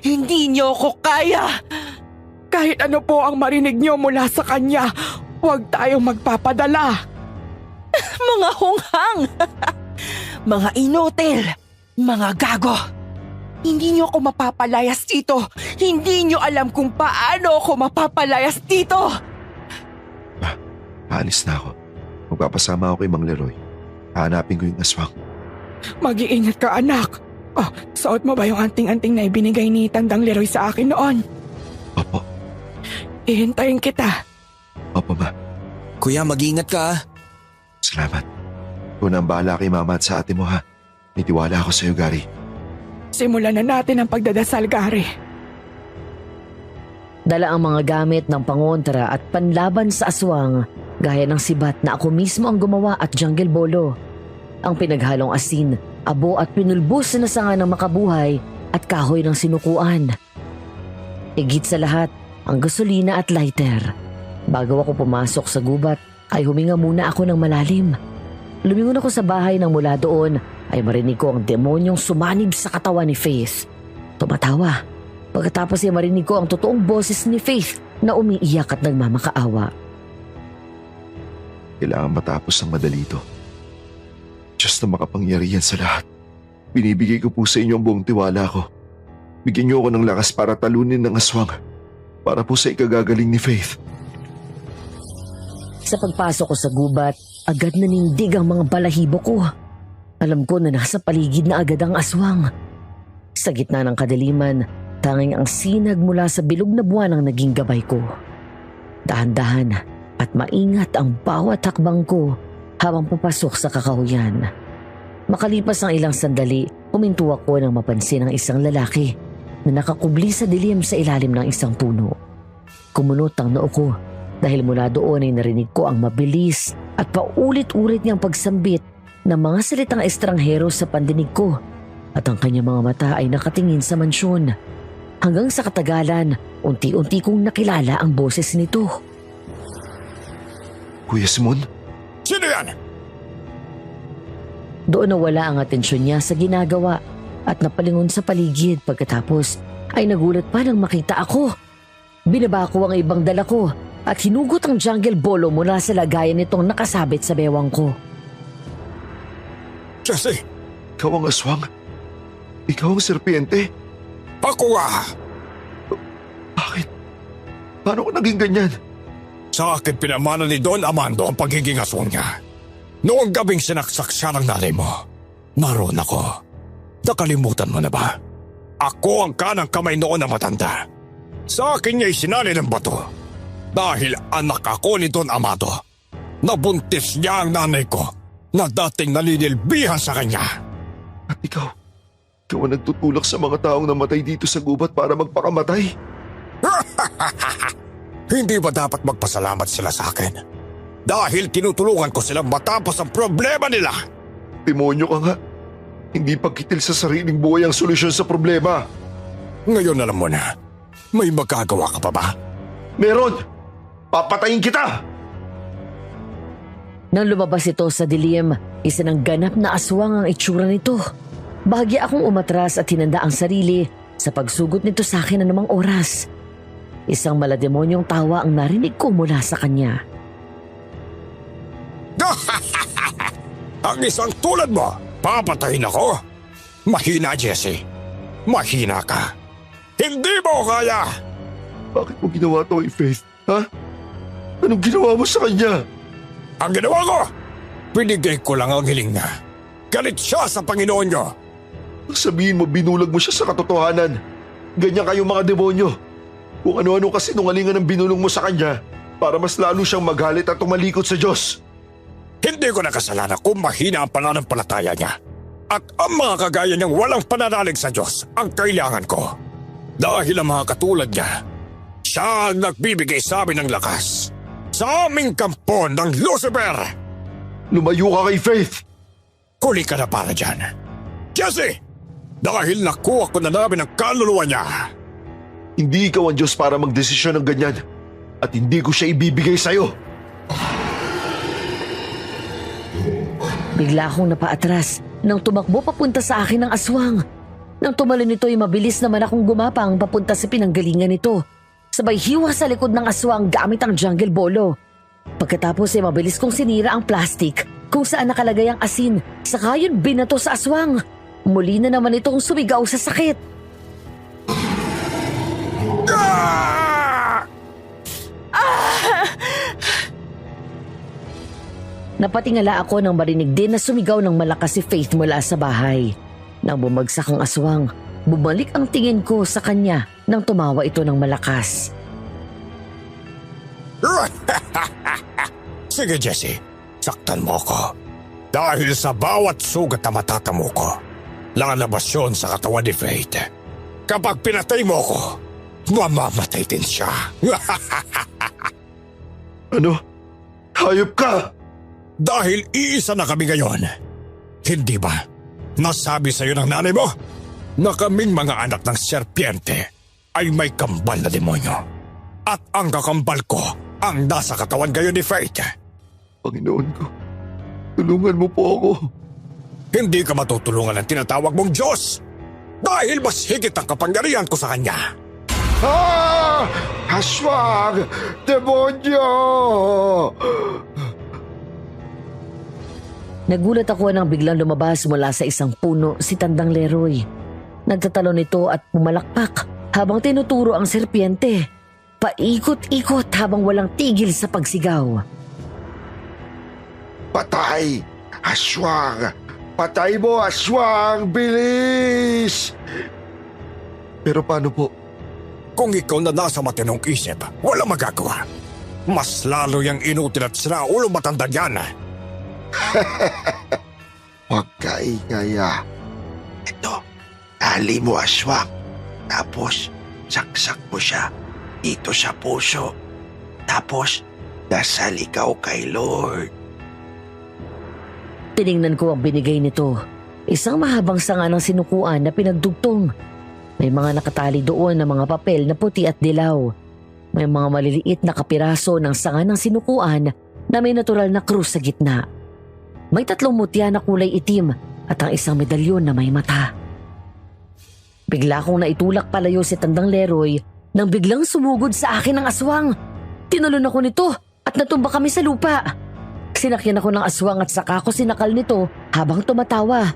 Hindi niyo ako kaya! Kahit ano po ang marinig niyo mula sa kanya, huwag tayong magpapadala. Mga hunghang! Mga inutil! Mga gago! Hindi niyo ako mapapalayas dito! Hindi niyo alam kung paano ako mapapalayas dito!
Aalis na ako. Magpapasama ako kay Mang Leroy. Hahanapin ko yung aswang.
Mag-iingat ka, anak. Oh, suot mo ba yung anting-anting na ibinigay ni Tandang Leroy sa akin noon?
Opo.
Ihintayin kita.
Opo, ma.
Kuya, mag-iingat ka ah.
Salamat. Ikaw na ang bahala kay mama at sa ate mo, ha. May tiwala ako sa'yo, Gary.
Simulan na natin ang pagdadasal, Gary.
Dala ang mga gamit ng pangontra at panlaban sa aswang gaya ng sibat na ako mismo ang gumawa at jungle bolo. Ang pinaghalong asin, abo at pinulbos na sanga ng makabuhay at kahoy ng sinukuan. Higit sa lahat, ang gasolina at lighter. Bago ako pumasok sa gubat, ay huminga muna ako ng malalim. Lumingon ako sa bahay nang mula doon ay marinig ko ang demonyong sumanib sa katawan ni Faith. Tumatawa. Pagkatapos ay marinig ko ang totoong boses ni Faith na umiiyak at nagmamakaawa.
Kailangan matapos ng madali ito. Diyos na makapangyarihan sa lahat. Binibigay ko po sa inyo ang buong tiwala ko. Bigyan niyo ako ng lakas para talunin ng aswang. Para po sa ikagagaling ni Faith.
Sa pagpasok ko sa gubat, agad nanindig ang mga balahibo ko. Alam ko na nasa paligid na agad ang aswang. Sa gitna ng kadiliman, tanging ang sinag mula sa bilog na buwan ang naging gabay ko. Dahan-dahan at maingat ang bawat hakbang ko habang papasok sa kakahuyan. Makalipas ang ilang sandali, huminto ako nang mapansin ang isang lalaki na nakakubli sa dilim sa ilalim ng isang puno. Kumunot ang noo ko dahil mula doon ay narinig ko ang mabilis at paulit-ulit niyang pagsambit ng mga salitang estranghero sa pandinig ko at ang kanyang mga mata ay nakatingin sa mansyon. Hanggang sa katagalan, unti-unti kong nakilala ang boses nito.
Kuya Simon?
Sino yan?
Doon nawala ang atensyon niya sa ginagawa at napalingon sa paligid pagkatapos ay nagulat pa nang makita ako. Binaba ko ang ibang dala ko at hinugot ang jungle bolo mula sa lagayan nitong nakasabit sa bewang ko.
Jesse,
Ikaw ang aswang? Ikaw ang serpiente?
ako ah!
Bakit? Paano ko naging ganyan?
Sa akin pinamana ni Don Amando ang pagiging aswang niya. Noong gabing sinaksak siya ng nanay mo, naroon ako. Nakalimutan mo na ba? Ako ang kanang kamay noon na matanda. Sa akin niya'y sinali ng bato. Dahil anak ako ni Don Amado. Nabuntis niya ang nanay ko na dating nalinilbihan sa kanya.
At ikaw ang nagtutulak sa mga taong namatay dito sa gubat para magpakamatay?
Hindi ba dapat magpasalamat sila sa akin? Dahil tinutulungan ko silang matapos ang problema nila.
Demonyo ka nga. Hindi pagkitil sa sariling buhay ang solusyon sa problema.
Ngayon alam mo na, may magagawa ka pa ba?
Meron! Papatayin kita!
Nang lumabas ito sa dilim, isa ng ganap na aswang ang itsura nito. Bahagya akong umatras at hinanda ang sarili sa pagsugot nito sa akin na namang oras. Isang malademonyong tawa ang narinig ko mula sa kanya.
Ang isang tulad mo, papatayin ako? Mahina, Jesse. Mahina ka. Hindi mo kaya!
Bakit mo ginawa to kay Faith? Ha? Anong ginawa mo sa kanya?
Ang ginawa ko, binigay ko lang ang hiling niya. Galit siya sa Panginoon niyo.
Sabihin mo binulag mo siya sa katotohanan. Ganyan kayong mga demonyo. Kung ano-ano kasi nungalingan ang binulong mo sa kanya para mas lalo siyang magalit at tumalikod sa Diyos.
Hindi ko nakasalanan kung mahina ang pananampalataya niya. At ang mga kagaya niyang walang pananalig sa Diyos ang kailangan ko. Dahil ang mga katulad niya, siya ang nagbibigay sa amin ng lakas. Sa aming kampo ng Lucifer!
Lumayo ka kay Faith!
Huli ka na para dyan. Jesse! Dahil nakuha ko na namin ang kaluluwa niya.
Hindi ikaw ang Diyos para magdesisyon ng ganyan. At hindi ko siya ibibigay sa'yo.
Bigla akong napaatras nang tumakbo papunta sa akin ng aswang. Nang tumalon nito ay mabilis naman akong gumapang papunta sa pinanggalingan nito. Sabay hiwa sa likod ng aswang gamit ang jungle bolo. Pagkatapos ay mabilis kong sinira ang plastic kung saan nakalagay ang asin. Saka yun binato sa aswang. Muli na naman itong sumigaw sa sakit. Napatingala ako nang marinig din na sumigaw ng malakas si Faith mula sa bahay. Nang bumagsak ang aswang, bumalik ang tingin ko sa kanya nang tumawa ito ng malakas.
Sige Jesse, saktan mo ko. Dahil sa bawat sugat na matatamo ko, lalabas yun sa katawan ni Faith. Kapag pinatay mo ko, mamamatay din siya.
Ano? Hayop ka!
Dahil iisa na kami ngayon. Hindi ba nasabi sa'yo ng nanay mo na kaming mga anak ng serpiente ay may kambal na demonyo? At ang kakambal ko ang nasa katawan ngayon ni Faith.
Panginoon ko, tulungan mo po ako.
Hindi ka matutulungan ng tinatawag mong Diyos dahil mas higit ang kapangyarihan ko sa Kanya.
Ah! Aswang! Demonyo!
Nagulat ako nang biglang lumabas mula sa isang puno si Tandang Leroy. Nagtatalon ito at pumalakpak habang tinuturo ang serpiente. Paikot-ikot habang walang tigil sa pagsigaw.
Patay! Aswang! Patay mo, aswang! Bilis! Pero paano po?
Kung ikaw na nasa matinong isip, wala magagawa. Mas lalo yung inutil at sinaulo matanda yan.
Huwag ka ingaya. Ito, tali mo aswang. Tapos, saksak mo siya dito sa puso. Tapos, dasal ikaw kay Lord.
Tiningnan ko ang binigay nito. Isang mahabang sanga ng sinukuan na pinagdugtong. May mga nakatali doon na mga papel na puti at dilaw. May mga maliliit na kapiraso ng sanga ng sinukuan na may natural na krus sa gitna. May 3 mutya na kulay itim at ang isang medalyon na may mata. Bigla kong naitulak palayo si Tandang Leroy nang biglang sumugod sa akin ang aswang. Tinalon ako nito at natumba kami sa lupa. Sinakyan ako ng aswang at saka ko sinakal nito habang tumatawa.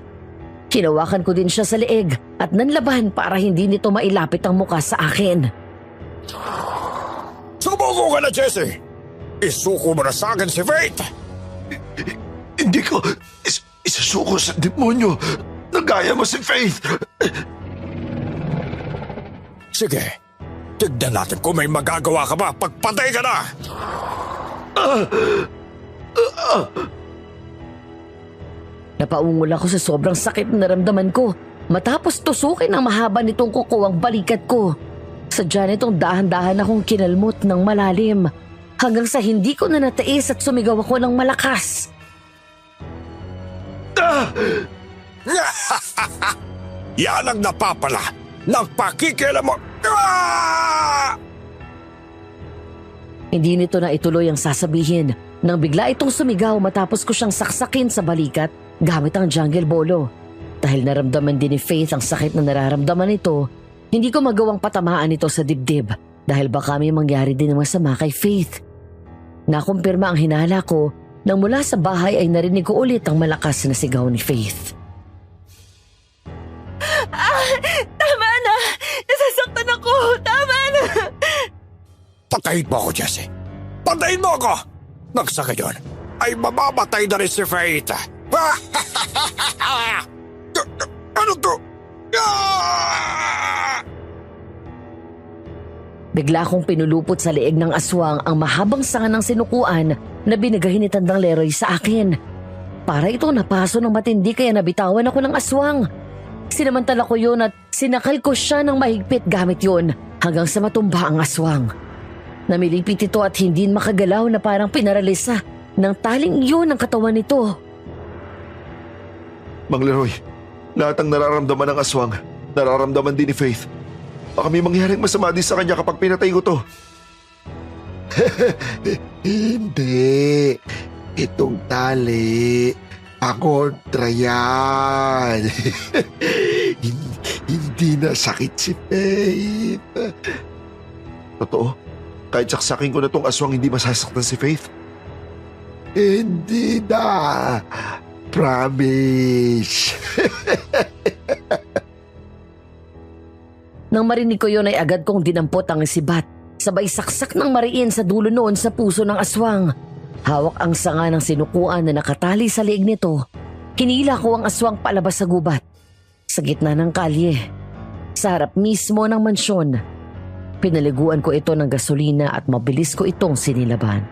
Hinawakan ko din siya sa leeg at nanlaban para hindi nito mailapit ang muka sa akin.
Sumuko ka na, Jesse! Isuko mo na sa akin si Faith!
Hindi ko isasuko sa demonyo. Nagaya mo si Faith.
Sige, tignan natin kung may magagawa ka ba pagpatay ka na!
Napaungol ako sa sobrang sakit na naramdaman ko matapos tusukin ng mahaba nitong kuko ang balikat ko. Sadya nitong dahan-dahan akong kinalmot ng malalim hanggang sa hindi ko na natiis at sumigaw ako ng malakas.
Yan ang napapala ng pakikialam mo!
Hindi nito na ituloy ang sasabihin nang bigla itong sumigaw matapos ko siyang saksakin sa balikat gamit ang jungle bolo. Dahil naramdaman din ni Faith ang sakit na nararamdaman nito, hindi ko magawang patamaan ito sa dibdib dahil baka may mangyari din ng masama kay Faith. Nakumpirma ang hinala ko nang mula sa bahay ay narinig ko ulit ang malakas na sigaw ni Faith.
Tama na! Nasasaktan ako! Tama na!
Patayin mo ako, Jesse! Patayin mo ako! Nang sa gayon, ay mamamatay na rin si Faith! Ano to?
Bigla akong pinulupot sa leeg ng aswang ang mahabang sanga ng sinukuan na binigay ni Tandang Leroy sa akin. Para ito napaso ng matindi kaya nabitawan ako ng aswang. Sinamantala ko yun at sinakal ko siya ng mahigpit gamit yun hanggang sa matumba ang aswang. Namilipit ito at hindi makagalaw na parang pinaralisa ng taling iyon ang katawan nito.
Mang Leroy, lahat ng nararamdaman ng aswang, nararamdaman din ni Faith. Baka may mangyaring masama din sa kanya kapag pinatay ko to. Hindi. Itong tali, pakontra yan. hindi na sakit si Faith. Totoo? Kahit saksakin ko na tong aswang, hindi masasaktan si Faith? Hindi na. Promise.
Nang marinig ko yon ay agad kong dinampot ang sibat. Sabay saksak ng mariin sa dulo noon sa puso ng aswang. Hawak ang sanga ng sinukuan na nakatali sa liig nito. Hinila ko ang aswang palabas sa gubat. Sa gitna ng kalye. Sa harap mismo ng mansyon. Pinaliguan ko ito ng gasolina at mabilis ko itong sinilaban.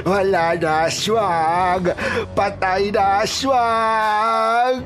Wala na aswang! Patay na aswang!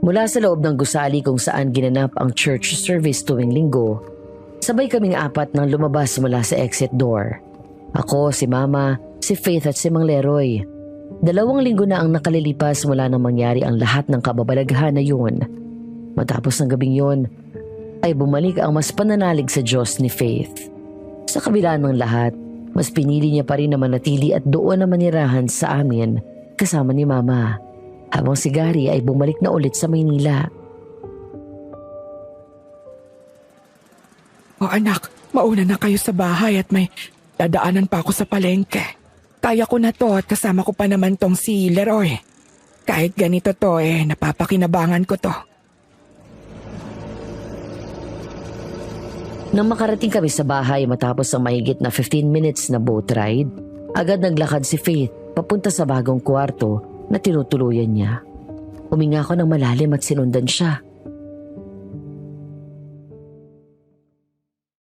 Mula sa loob ng gusali kung saan ginanap ang church service tuwing linggo, sabay kaming apat nang lumabas mula sa exit door. Ako, si Mama, si Faith at si Mang Leroy. 2 linggo na ang nakalilipas mula nang mangyari ang lahat ng kababalaghan na yun. Matapos ng gabing yun, ay bumalik ang mas pananalig sa Diyos ni Faith. Sa kabila ng lahat, mas pinili niya pa rin na manatili at doon na manirahan sa amin kasama ni Mama. Habang si Gary ay bumalik na ulit sa Maynila.
O anak, mauna na kayo sa bahay at may dadaanan pa ako sa palengke. Kaya ko na to at kasama ko pa naman tong si Leroy. Kahit ganito to napapakinabangan ko to.
Nang makarating kami sa bahay matapos ang mahigit na 15 minutes na boat ride, agad naglakad si Faith papunta sa bagong kwarto na tinutuluyan niya. Huminga ako ng malalim at sinundan siya.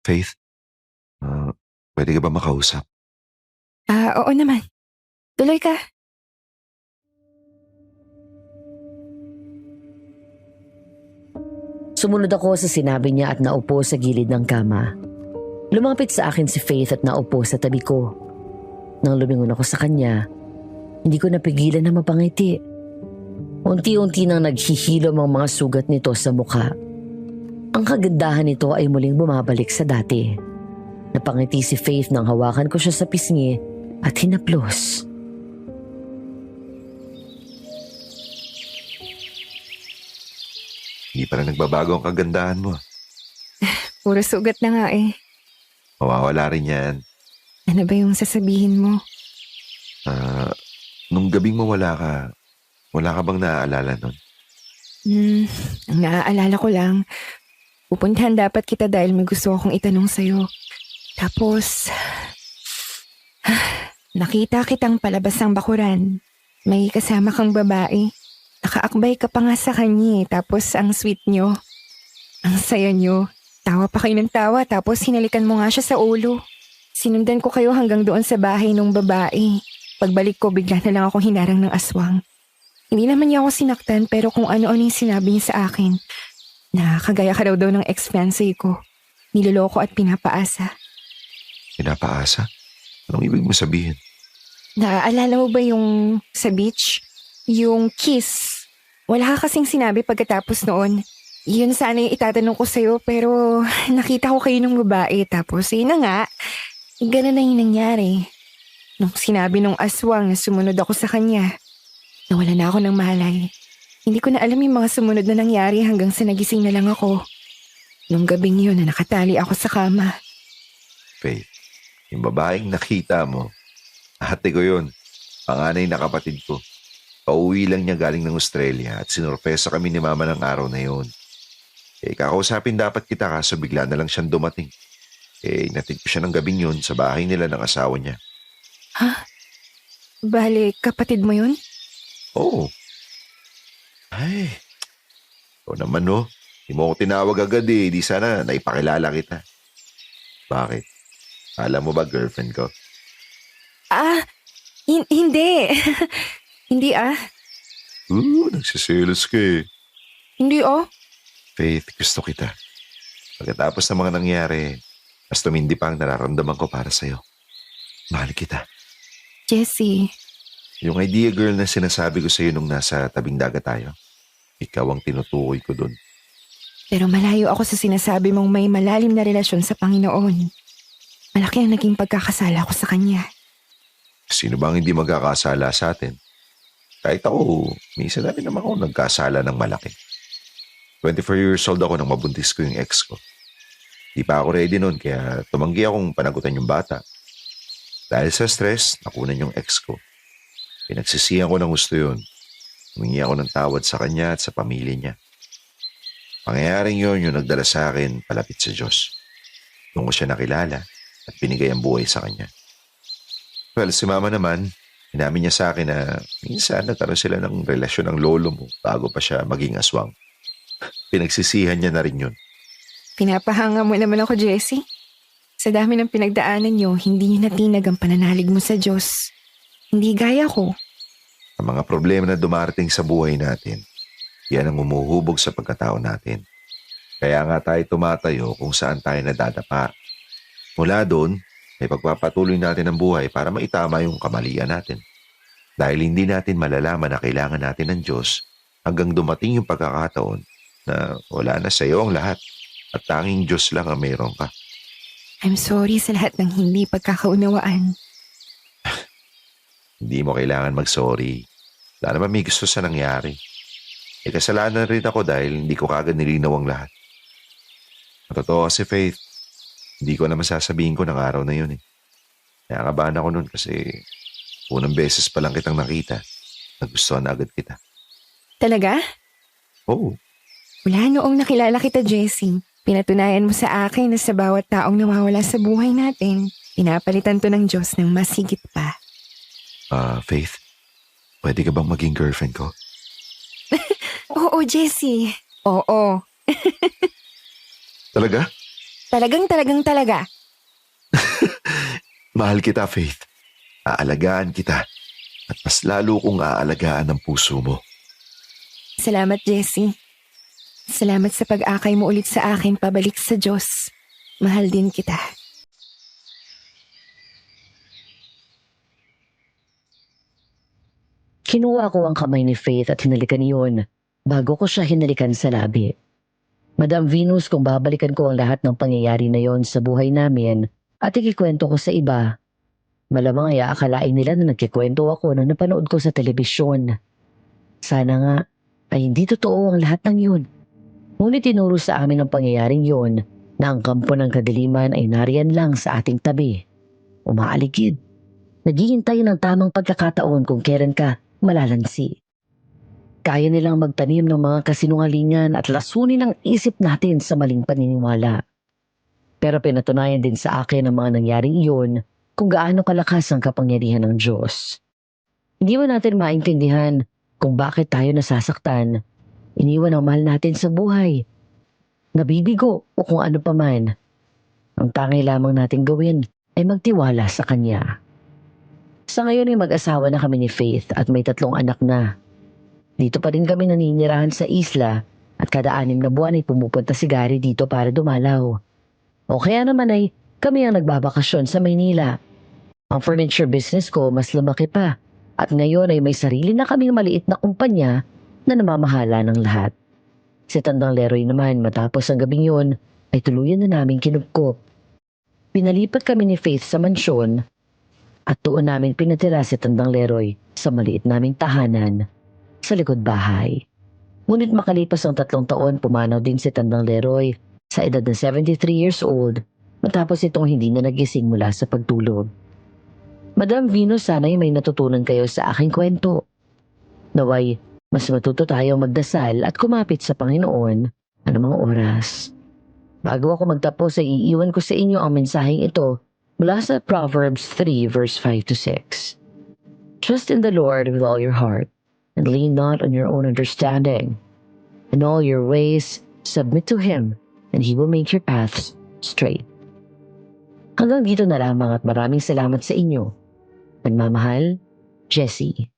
Faith, pwede ka ba makausap?
Oo naman. Tuloy ka.
Sumunod ako sa sinabi niya at naupo sa gilid ng kama. Lumapit sa akin si Faith at naupo sa tabi ko. Nang lumingon ako sa kanya, hindi ko napigilan na mapangiti. Unti-unti nang naghihilom ang mga sugat nito sa mukha. Ang kagandahan nito ay muling bumabalik sa dati. Napangiti si Faith nang hawakan ko siya sa pisngi at hinaplos.
Hindi pa rin nagbabago ang kagandahan mo.
Puro sugat na nga eh.
Mawawala rin yan.
Ano ba yung sasabihin mo?
Nung gabing mawala ka bang naaalala nun?
Ang naaalala ko lang, pupuntahan dapat kita dahil may gusto akong itanong sa'yo. Tapos, nakita kitang palabas ng bakuran. May kasama kang babae. Nakaakbay ka pa nga sa kanya tapos ang sweet nyo. Ang saya nyo. Tawa pa kayo ng tawa tapos hinalikan mo nga siya sa ulo. Sinundan ko kayo hanggang doon sa bahay ng babae. Pagbalik ko, bigla na lang ako hinarang ng aswang. Hindi naman niya ako sinaktan pero kung ano-ano yung sinabi niya sa akin. Na kagaya ka daw ng ex-fiancé ko. Niloloko at pinapaasa.
Pinapaasa? Anong ibig mo sabihin?
Naaalala mo ba yung sa beach? Yung kiss. Wala ka kasing sinabi pagkatapos noon. Yun sana yung itatanong ko sa'yo pero nakita ko kayo ng babae tapos yun na nga. Ganun na yung nangyari. Nung sinabi nung aswang na sumunod ako sa kanya, nawala na ako ng malay. Hindi ko na alam yung mga sumunod na nangyari hanggang sa nagising na lang ako. Nung gabing yun na nakatali ako sa kama.
Faith, yung babaeng nakita mo, ate ko yun, panganay na kapatid ko. Pauwi lang niya galing ng Australia at sinurpresa kami ni Mama ng araw na yun. Kakausapin dapat kita kaso bigla na lang siyang dumating. Inatid ko siya ng gabing yun sa bahay nila ng asawa niya.
Ha? Bale, kapatid mo yun?
Oo. Ay, ikaw naman no. Di mo ako tinawag agad di sana naipakilala kita. Bakit? Alam mo ba girlfriend ko?
Hindi. Hindi
Nagsiselos ka eh.
Hindi
Faith, gusto kita. Pagkatapos ng mga nangyari, mas tumindi pa ang nararamdaman ko para sa'yo. Mahal kita.
Jessie.
Yung idea girl na sinasabi ko sa'yo nung nasa tabing dagat tayo, ikaw ang tinutukoy ko dun.
Pero malayo ako sa sinasabi mong may malalim na relasyon sa Panginoon. Malaki ang naging pagkakasala ko sa Kanya.
Sino bang hindi magkakasala sa atin? Kahit ako, minsan na rin naman ako nagkasala ng malaki. 24 years old ako nang mabuntis ko yung ex ko. Di pa ako ready nun kaya tumanggi akong panagutan yung bata. Dahil sa stress, nakunan yung ex ko. Pinagsisihan ko ng gusto yun. Humingi ako ng tawad sa kanya at sa pamilya niya. Pangyayaring yun yung nagdala sa akin palapit sa Diyos. Doon ko siya nakilala at binigay ang buhay sa kanya. Well, si Mama naman, inamin niya sa akin na minsan nagkaroon sila ng relasyon ng lolo mo bago pa siya maging aswang. Pinagsisihan niya na rin yun.
Pinapahanga mo naman ako, Jessie. Sa dami ng pinagdaanan niyo, hindi niyo natinag ang pananalig mo sa Diyos. Hindi gaya ko.
Ang mga problema na dumarating sa buhay natin, Yan ang umuhubog sa pagkatao natin. Kaya nga tayo tumatayo kung saan tayo nadadapa. Mula doon, ay pagpapatuloy natin ang buhay para maitama yung kamalian natin. Dahil hindi natin malalaman na kailangan natin ng Diyos hanggang dumating yung pagkakataon na wala na sa iyo ang lahat at tanging Diyos lang ang mayroon ka.
I'm sorry sa lahat ng hindi pagkakaunawaan.
Hindi mo kailangan mag-sorry. Wala naman may gusto sa nangyari. Kasalanan rin ako dahil hindi ko kagad nilinaw ang lahat. Ang totoo kasi, Faith, hindi ko na masasabihin ko ng araw na yun eh. Nakakabahan ako nun kasi unang beses pa lang kitang nakita. Nagustuhan na agad kita.
Talaga?
Oo.
Wala noong nakilala kita, Jessie. Pinatunayan mo sa akin na sa bawat taong nawawala sa buhay natin, pinapalitan to ng Diyos ng mas higit pa.
Faith, pwede ka bang maging girlfriend ko?
Oo, Jessie. Oo.
Talaga?
Talaga.
Mahal kita, Faith. Aalagaan kita. At mas lalo kong aalagaan ang puso mo.
Salamat, Jessie. Salamat sa pag-akay mo ulit sa akin pabalik sa Diyos. Mahal din kita.
Kinuha ko ang kamay ni Faith at hinalikan iyon bago ko siya hinalikan sa labi. Madam Venus, kung babalikan ko ang lahat ng pangyayari na yon sa buhay namin at ikikwento ko sa iba, malamang ay aakalain nila na nagkikwento ako na napanood ko sa telebisyon. Sana nga ay hindi totoo ang lahat ng yun. Ngunit tinuro sa amin ang pangyayaring yon na ang kampo ng kadiliman ay nariyan lang sa ating tabi. Umaaligid. Naghihintay ng tamang pagkakataon kung kailan ka malalansi. Kaya nilang magtanim ng mga kasinungalingan at lasunin ang isip natin sa maling paniniwala. Pero pinatunayan din sa akin ang mga nangyaring iyon kung gaano kalakas ang kapangyarihan ng Diyos. Hindi mo natin maintindihan kung bakit tayo nasasaktan. Iniwan ang mahal natin sa buhay. Nabibigo o kung ano pa man. Ang tangi lamang natin gawin ay magtiwala sa Kanya. Sa ngayon ay mag-asawa na kami ni Faith at may 3 anak na. Dito pa rin kami naninirahan sa isla at kada 6 na buwan ay pumupunta si Gary dito para dumalaw. O kaya naman ay kami ang nagbabakasyon sa Maynila. Ang furniture business ko mas lumaki pa at ngayon ay may sarili na kaming maliit na kumpanya na namamahala ng lahat. Si Tandang Leroy naman matapos ang gabing yun ay tuluyan na namin kinupkop. Pinalipat kami ni Faith sa mansyon at doon namin pinatira si Tandang Leroy sa maliit naming tahanan sa likod bahay. Ngunit makalipas ang 3 taon, pumanaw din si Tandang Leroy sa edad na 73 years old matapos itong hindi na nagising mula sa pagtulog. Madam Venus, sana'y may natutunan kayo sa aking kwento. Naway, mas matuto tayong magdasal at kumapit sa Panginoon anumang oras. Bago ako magtapos ay iiwan ko sa inyo ang mensaheng ito mula sa Proverbs 3 verse 5 to 6. Trust in the Lord with all your heart and lean not on your own understanding. In all your ways, submit to Him and He will make your paths straight. Hanggang dito na lamang at maraming salamat sa inyo. Nagmamahal, Jessie.